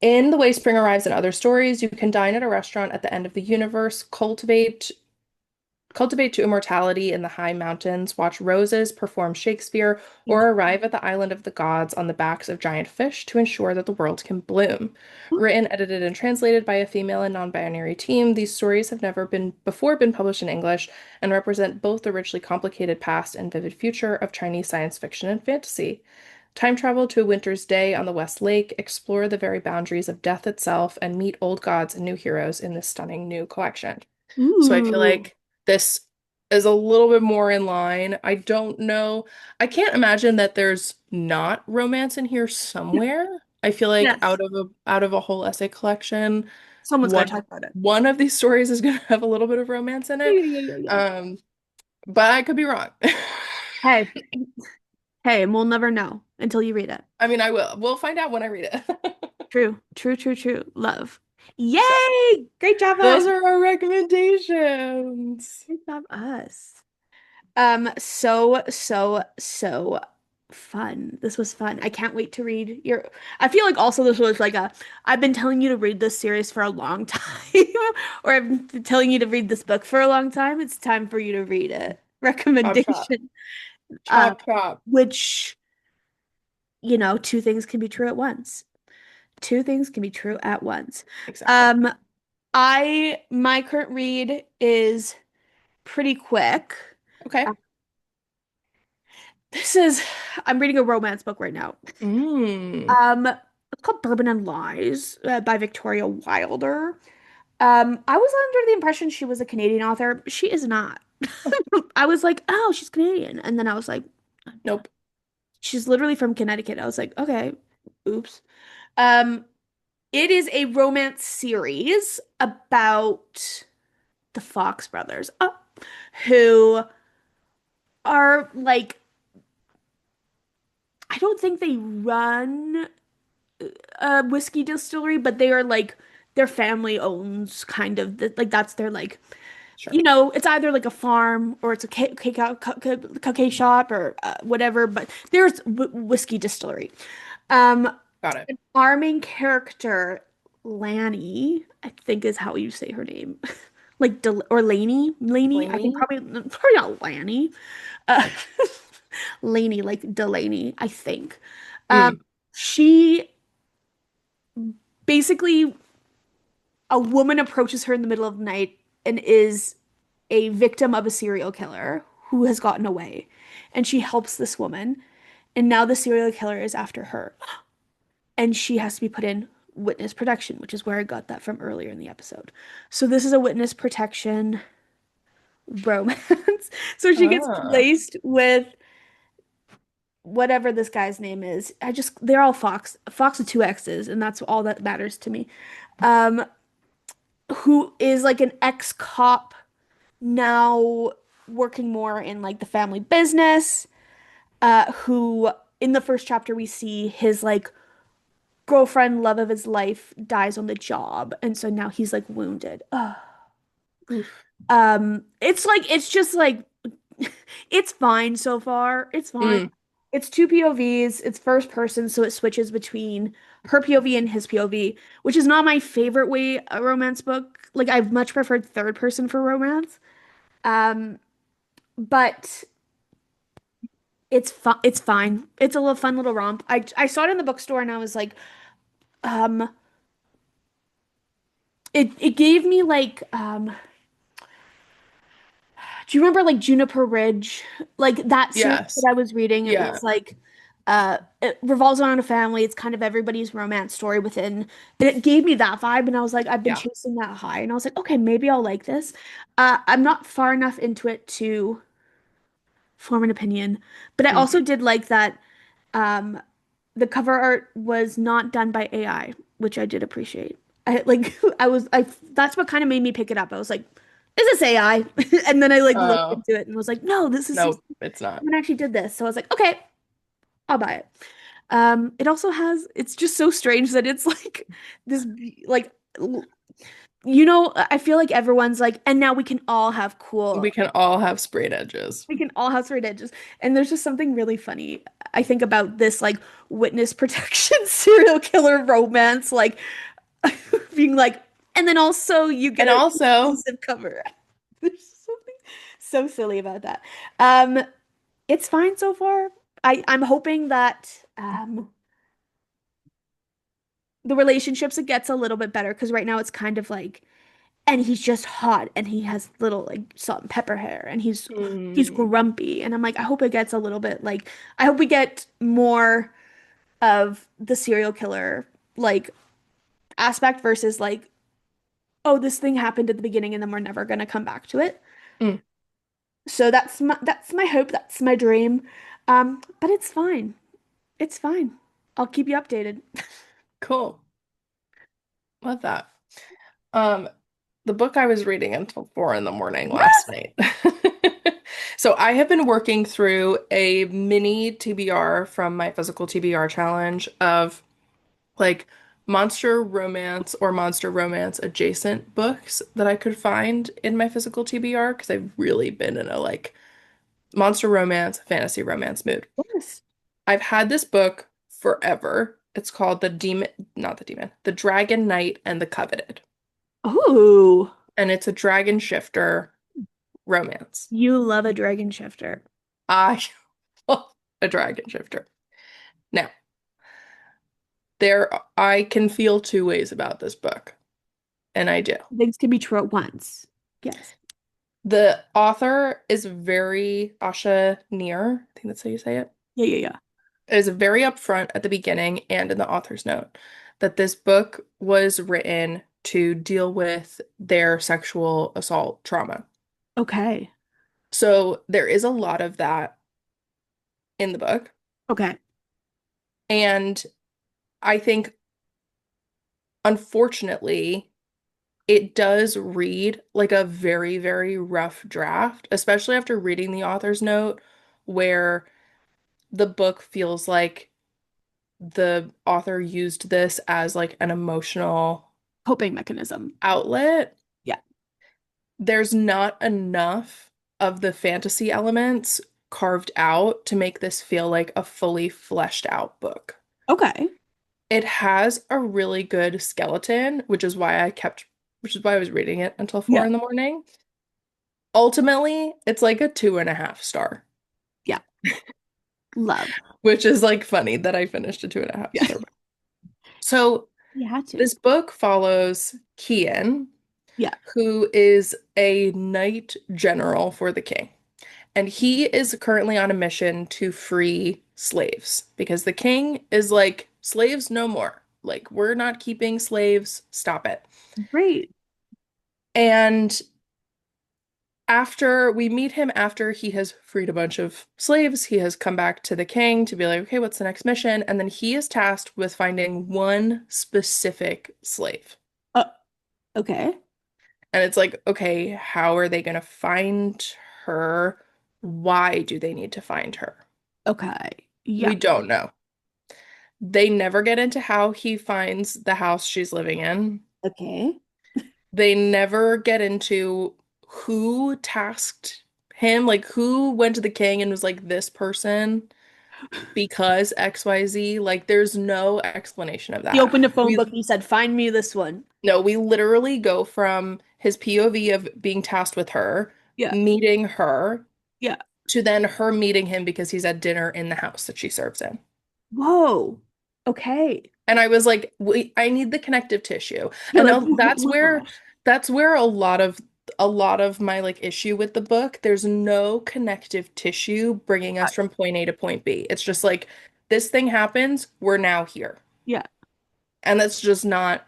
in The Way Spring Arrives and Other Stories, you can dine at a restaurant at the end of the universe, cultivate to immortality in the high mountains, watch roses perform Shakespeare, or arrive at the island of the gods on the backs of giant fish to ensure that the world can bloom. Written, edited, and translated by a female and non-binary team, these stories have never been published in English and represent both the richly complicated past and vivid future of Chinese science fiction and fantasy. Time travel to a winter's day on the West Lake, explore the very boundaries of death itself, and meet old gods and new heroes in this stunning new collection. So I feel Ooh. like this is a little bit more in line. I don't know. I can't imagine that there's not romance in here somewhere. I feel like Yes. out of a whole essay collection, Someone's got one to talk about it. one of these stories is going to have a little bit of romance in Yeah, it. yeah, yeah, yeah. Um, but I could be wrong. Hey, hey, and we'll never know until you read it. I mean, I will. We'll find out when I read it. True, true, true, true. Love. So, Yay! Great job, those us. are our recommendations. Great job, us. So fun. This was fun. I can't wait to read your. I feel like also this was like a. I've been telling you to read this series for a long time, or I've been telling you to read this book for a long time. It's time for you to read it. Chop, chop, Recommendation. Uh, chop, chop. which, two things can be true at once. Two things can be true at once. Exactly. Um, my current read is pretty quick. Okay. Uh, This is, I'm reading a romance book right now. Mm. It's called Bourbon and Lies by Victoria Wilder. I was under the impression she was a Canadian author. She is not. I was like, oh, she's Canadian. And then I was like, Nope. she's literally from Connecticut. I was like, okay, oops. Um, it is a romance series about the Fox brothers, who are like, I don't think they run a whiskey distillery, but they are like their family owns kind of like that's their like Sure. it's either like a farm or it's a cake shop or whatever, but there's whiskey distillery. Um, Got it. our main character, Lanny, I think is how you say her name, like Del or Laney. I think Blaney? probably not Lanny, uh, Laney like Delaney. I think. Um, Mm. she basically a woman approaches her in the middle of the night and is a victim of a serial killer who has gotten away. And she helps this woman. And now the serial killer is after her. And she has to be put in witness protection, which is where I got that from earlier in the episode. So this is a witness protection romance. So she gets Ah. placed with whatever this guy's name is. They're all Fox with two X's, and that's all that matters to me. Um, who is like an ex-cop now working more in like the family business, who in the first chapter we see his like girlfriend, love of his life, dies on the job, and so now he's like wounded. Ugh. Oof. It's just like it's fine so far. It's fine. Mm. It's two POVs. It's first person, so it switches between her POV and his POV, which is not my favorite way a romance book. Like I've much preferred third person for romance. Um, but it's fun. It's fine. It's a little fun little romp. I saw it in the bookstore and I was like, um, it gave me like do you remember like Juniper Ridge? Like that series that Yes. I was reading, it Yeah. was like it revolves around a family. It's kind of everybody's romance story within. And it gave me that vibe and I was like, I've been Yeah. chasing that high and I was like, okay, maybe I'll like this. I'm not far enough into it to form an opinion, but I Mm. also did like that um the cover art was not done by AI, which I did appreciate. I like I that's what kind of made me pick it up. I was like, is this AI? And then I like looked Oh, into it and was like, no, this is no, it's not. someone actually did this. So I was like, okay, I'll buy it. It also has it's just so strange that it's like this like I feel like everyone's like, and now We can all have sprayed edges. we can all have straight edges. And there's just something really funny, I think, about this like witness protection serial killer romance, like being like, and then also you get And an also, exclusive cover. There's something so silly about that. Um, it's fine so far. I'm hoping that the relationships it gets a little bit better because right now it's kind of like, and he's just hot and he has little like salt and pepper hair and he's mm, grumpy and I'm like I hope it gets a little bit like I hope we get more of the serial killer like aspect versus like oh this thing happened at the beginning and then we're never gonna come back to it. mm, So that's my hope, that's my dream. But it's fine. It's fine. I'll keep you updated. cool. Love that. Um, the book I was reading until 4 in the morning last Yes. night. So I have been working through a mini TBR from my physical TBR challenge of like monster romance or monster romance adjacent books that I could find in my physical TBR because I've really been in a like monster romance, fantasy romance mood. Yes. I've had this book forever. It's called The Demon, not the Demon, The Dragon Knight and the Coveted. Oh, And it's a dragon shifter romance. you love a dragon shifter. I love a dragon shifter. Now, there I can feel two ways about this book, and I do. Things can be true at once. Yes. The author is very Asha Neer, I think that's how you say it, Yeah, yeah, yeah. is very upfront at the beginning and in the author's note that this book was written to deal with their sexual assault trauma. Okay. So there is a lot of that in the book. Okay. And I think, unfortunately, it does read like a very, very rough draft, especially after reading the author's note, where the book feels like the author used this as like an emotional Coping mechanism. outlet. Yeah. There's not enough of the fantasy elements carved out to make this feel like a fully fleshed out book. Okay. It has a really good skeleton, which is why I was reading it until four Yeah. in the morning. Ultimately, it's like a 2.5 star, Yeah. Love. which is like funny that I finished a 2.5 Yeah. star book. So You had to. this book follows Kian, Yeah. who is a knight general for the king. And he is currently on a mission to free slaves because the king is like, slaves no more. Like, we're not keeping slaves. Stop it. Great. And after we meet him after he has freed a bunch of slaves, he has come back to the king to be like, okay, what's the next mission? And then he is tasked with finding one specific slave. Uh, okay. And it's like, okay, how are they going to find her? Why do they need to find her? Okay. Yeah. We don't know. They never get into how he finds the house she's living in. Okay. They never get into who tasked him, like who went to the king and was like, this person because XYZ. Like, there's no explanation of He that. opened a phone We book and he said, "Find me this one." no, we literally go from his POV of being tasked with her, Yeah. meeting her, Yeah. to then her meeting him because he's at dinner in the house that she serves in. Whoa. Okay. And I was like, I need the connective tissue. You're And like, now oh my gosh. that's where a lot of my like issue with the book, there's no connective tissue bringing us from point A to point B. It's just like this thing happens, we're now here. Yeah. And that's just not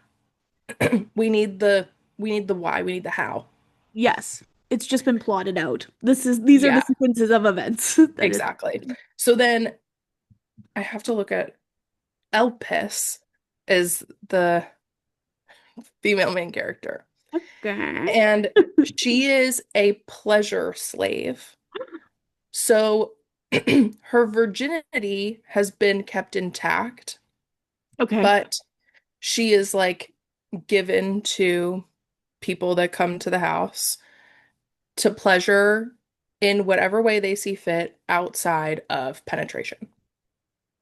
we need the why, we need the how. Yes. It's just been plotted out. These are the Yeah, sequences of events that is exactly. happening. So then I have to look at Elpis is the female main character. Okay. And she is a pleasure slave. So her virginity has been kept intact, Okay. but she is like given to people that come to the house to pleasure in whatever way they see fit outside of penetration.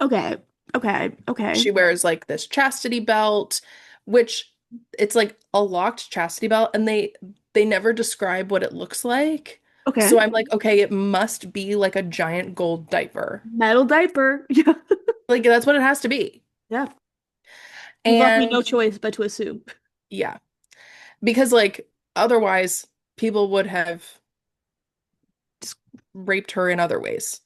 Okay. Okay. Okay. She wears like this chastity belt, which it's like a locked chastity belt, and they never describe what it looks like. So Okay. I'm like, okay, it must be like a giant gold diaper. Metal diaper. Yeah. Like that's what it has to be. Yeah. You left me no And choice but to assume. yeah, because like otherwise people would have just raped her in other ways,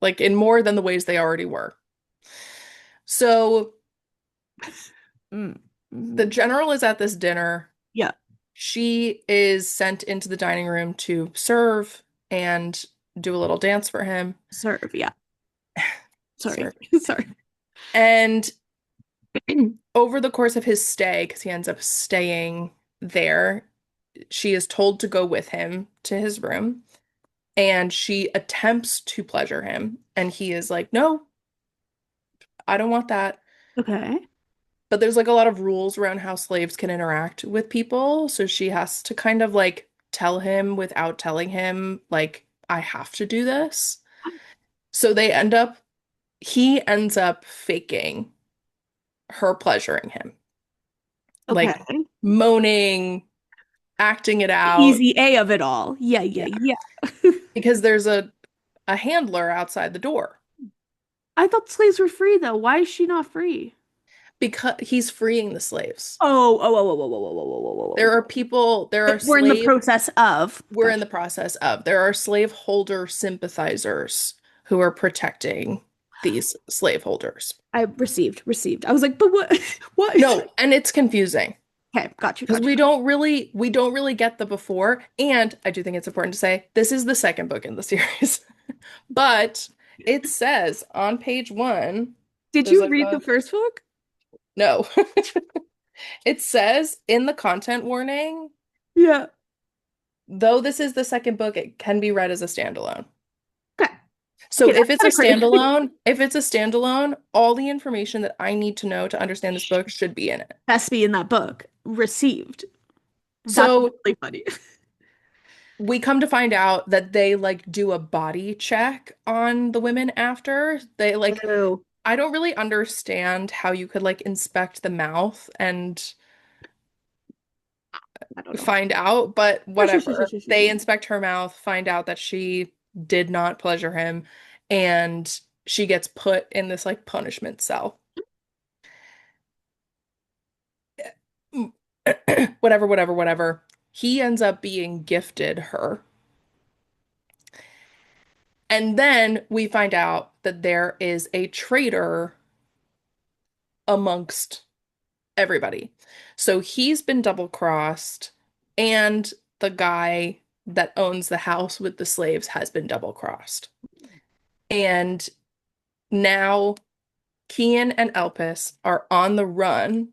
like in more than the ways they already were. So Mm. the Mhm. general is at this dinner. Yeah. She is sent into the dining room to serve and do a little dance for him. Serve. Yeah. Sorry. Serve. Sorry. And over the course of his stay, because he ends up staying there, she is told to go with him to his room and she attempts to pleasure him. And he is like, no, I don't want that. Okay. But there's like a lot of rules around how slaves can interact with people. So she has to kind of like tell him without telling him, like, I have to do this. So he ends up faking her pleasuring him, Okay. like moaning, acting it out. Easy A of it all. Yeah. Yeah. Yeah. Yeah. Because there's a handler outside the door I thought slaves were free though. Why is she not free? because he's freeing the slaves. Oh, oh, oh, oh, oh, oh, oh, oh, oh, oh, oh, oh. There are We're in the slave, process of. we're in Gotcha. the process of, there are slaveholder sympathizers who are protecting these slaveholders. I received. I was like, but what? What? No, and it's confusing Okay, got you, because got you. we don't really get the before. And I do think it's important to say this is the second book in the series. But it says on page one, Did there's you like read the a first book? no. It says in the content warning, Yeah. though this is the second book, it can be read as a standalone. Okay. So Okay, that's kind of crazy. if it's a standalone, all the information that I need to know to understand this book should be in it. Has to be in that book. Received. That's So really funny. we come to find out that they like do a body check on the women after. They like Oh, I don't really understand how you could like inspect the mouth and I don't know. find out, but Sure, sure, sure, sure, whatever. sure, sure, They sure. inspect her mouth, find out that she did not pleasure him, and she gets put in this like punishment cell. Whatever, whatever, whatever. He ends up being gifted her. And then we find out that there is a traitor amongst everybody. So he's been double crossed, and the guy that owns the house with the slaves has been double crossed. And now Kian and Elpis are on the run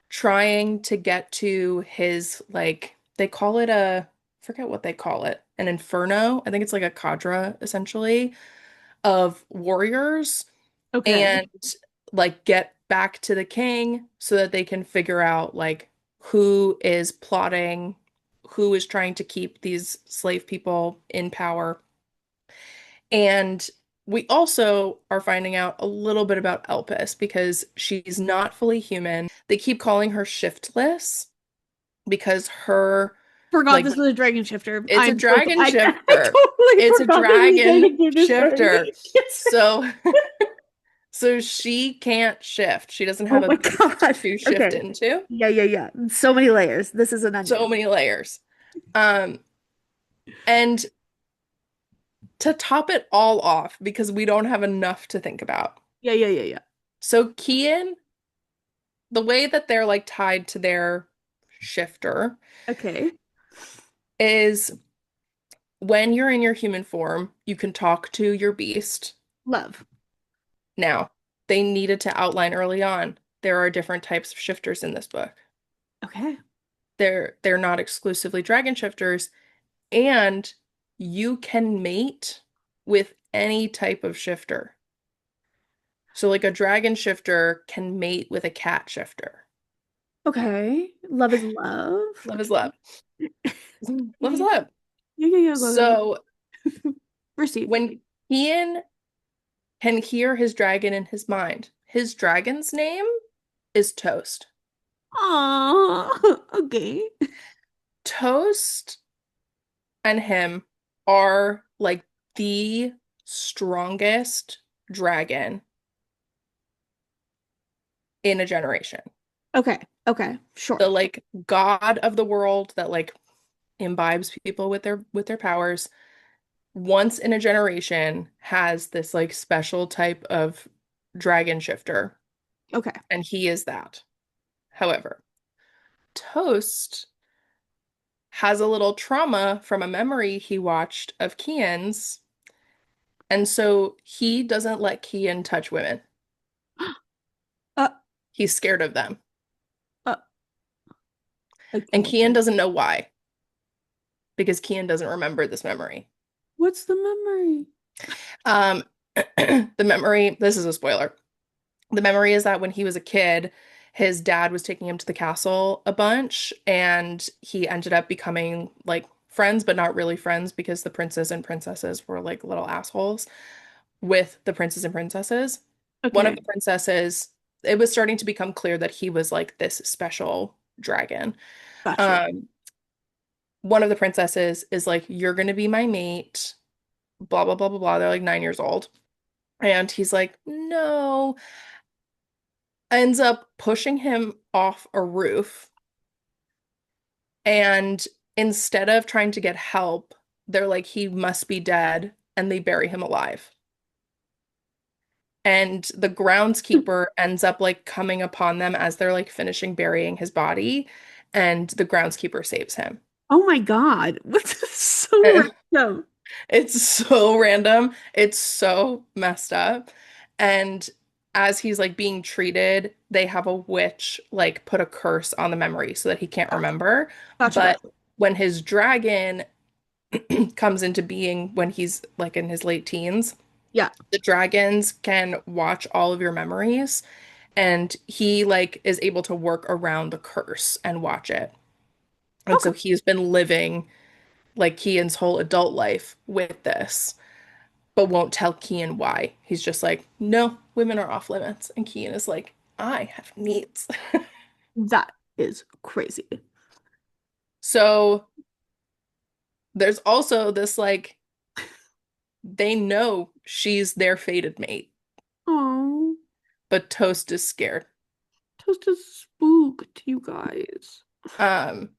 trying to get to his, like, they call it a, forget what they call it, an inferno. I think it's like a cadre essentially of warriors, Okay. and like get back to the king so that they can figure out like who is plotting, who is trying to keep these slave people in power. And we also are finding out a little bit about Elpis because she's not fully human. They keep calling her shiftless because her, Forgot like, this was a dragon shifter. it's a dragon I shifter. totally It's a forgot this was a dragon dragon shifter. shifter. Sorry. Yes. So so she can't shift. She doesn't have Oh a my beast God. to shift Okay. into. Yeah, yeah, yeah. So many layers. This is an So onion. many layers. Um, and to top it all off, because we don't have enough to think about. Yeah, yeah, yeah, yeah. So Kian, the way that they're like tied to their shifter Okay. is when you're in your human form, you can talk to your beast. Love. Now, they needed to outline early on. There are different types of shifters in this book. Okay. They're not exclusively dragon shifters, and you can mate with any type of shifter. So like a dragon shifter can mate with a cat shifter. Okay. Love is love. Love is Okay. love. Love is love. Yeah, yeah, yeah. Go, So go. Received. when Ian can hear his dragon in his mind, his dragon's name is Toast. Aww. Okay. Toast and him are like the strongest dragon in a generation. Okay. Okay. The Sure. like god of the world that like imbibes people with their powers once in a generation has this like special type of dragon shifter, Okay. and he is that. However, Toast has a little trauma from a memory he watched of Kian's, and so he doesn't let Kian touch women. Uh, He's scared of them. uh, And okay. Kian doesn't know why, because Kian doesn't remember this memory. What's the memory? Um, the memory, this is a spoiler. The memory is that when he was a kid, his dad was taking him to the castle a bunch, and he ended up becoming like friends, but not really friends because the princes and princesses were like little assholes with the princes and princesses. One of Okay. the princesses, it was starting to become clear that he was like this special dragon. Gotcha. Um, one of the princesses is like, "You're gonna be my mate," blah, blah, blah, blah, blah. They're like 9 years old. And he's like, "No," ends up pushing him off a roof. And instead of trying to get help, they're like, he must be dead. And they bury him alive. And the groundskeeper ends up like coming upon them as they're like finishing burying his body. And the groundskeeper saves him. Oh my God. What's so random? It's so random. It's so messed up. And as he's like being treated, they have a witch like put a curse on the memory so that he can't Gotcha. remember. Gotcha. But Gotcha. when his dragon comes into being when he's like in his late teens, Yeah. the dragons can watch all of your memories, and he like is able to work around the curse and watch it. And so Okay. he's been living like Kian's whole adult life with this, but won't tell Kian why. He's just like, no, women are off limits. And Kian is like, I have needs. That is crazy. So there's also this like, they know she's their fated mate, Oh, but Toast is scared. Toast is spooked, you guys. Um,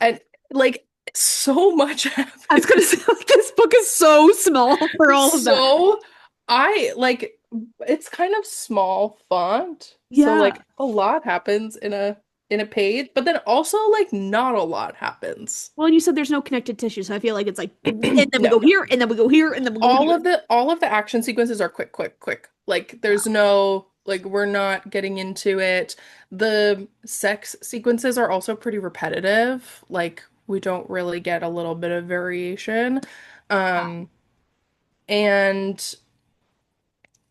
and like so much I was gonna happens. say, like, this book is so small for all of that. So I like it's kind of small font. So Yeah. like a lot happens in a in a page, but then also like not a lot happens. Well, and you said there's no connected tissue, so I feel like it's like, and then we No. go here, and then we go here, and then we go here. All of the action sequences are quick, quick, quick. Like there's no like we're not getting into it. The sex sequences are also pretty repetitive. Like we don't really get a little bit of variation. Um and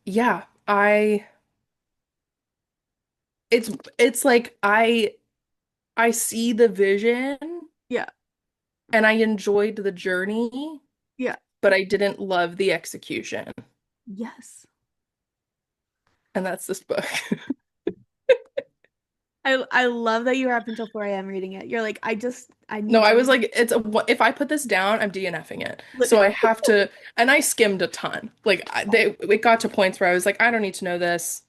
yeah, it's it's like I see the vision Yeah, and I enjoyed the journey, yeah, but I didn't love the execution. yes. And that's this book. I love that you were up until 4 a.m. reading it. You're like, I No, need I was to like, if I put this down, I'm DNFing it. So I literally. have to, and I skimmed a ton. Like it got to points where I was like, I don't need to know this.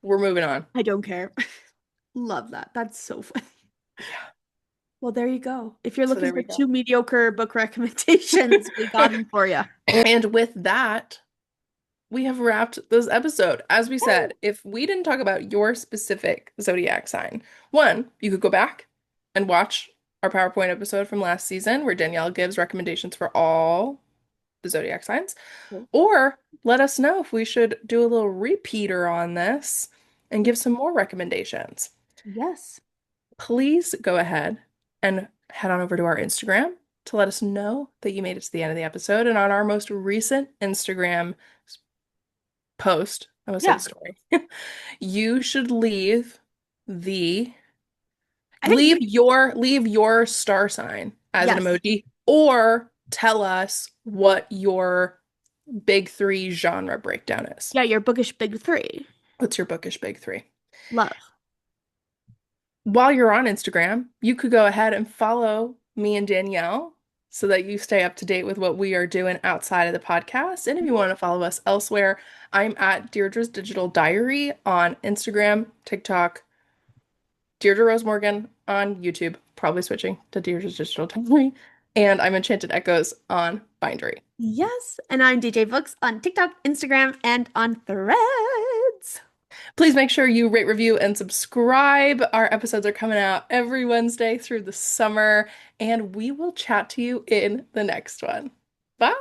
We're moving on. I don't care. Love that. That's so funny. Yeah. Well, there you go. If you're So looking there for we go. two mediocre book recommendations, we got them for you. And with that, we have wrapped this episode. As we said, if we didn't talk about your specific zodiac sign, one, you could go back and watch our PowerPoint episode from last season where Danielle gives recommendations for all the zodiac signs. Or let us know if we should do a little repeater on this and give some more recommendations. Yes. Please go ahead and head on over to our Instagram to let us know that you made it to the end of the episode. And on our most recent Instagram post, I would say Yeah. story, you should the I think, leave your star sign as an yes. emoji or tell us what your big three genre breakdown is. Yeah, your bookish big three. What's your bookish big three? Love. While you're on Instagram, you could go ahead and follow me and Danielle so that you stay up to date with what we are doing outside of the podcast. And if you want to follow us elsewhere, I'm at Deirdre's Digital Diary on Instagram, TikTok, Deirdre Rose Morgan on YouTube, probably switching to Deirdre's Digital Diary, and I'm Enchanted Echoes on Bindery. Yes. And I'm DJ Books on TikTok, Instagram, and on Threads. Please make sure you rate, review, and subscribe. Our episodes are coming out every Wednesday through the summer, and we will chat to you in the next one. Bye.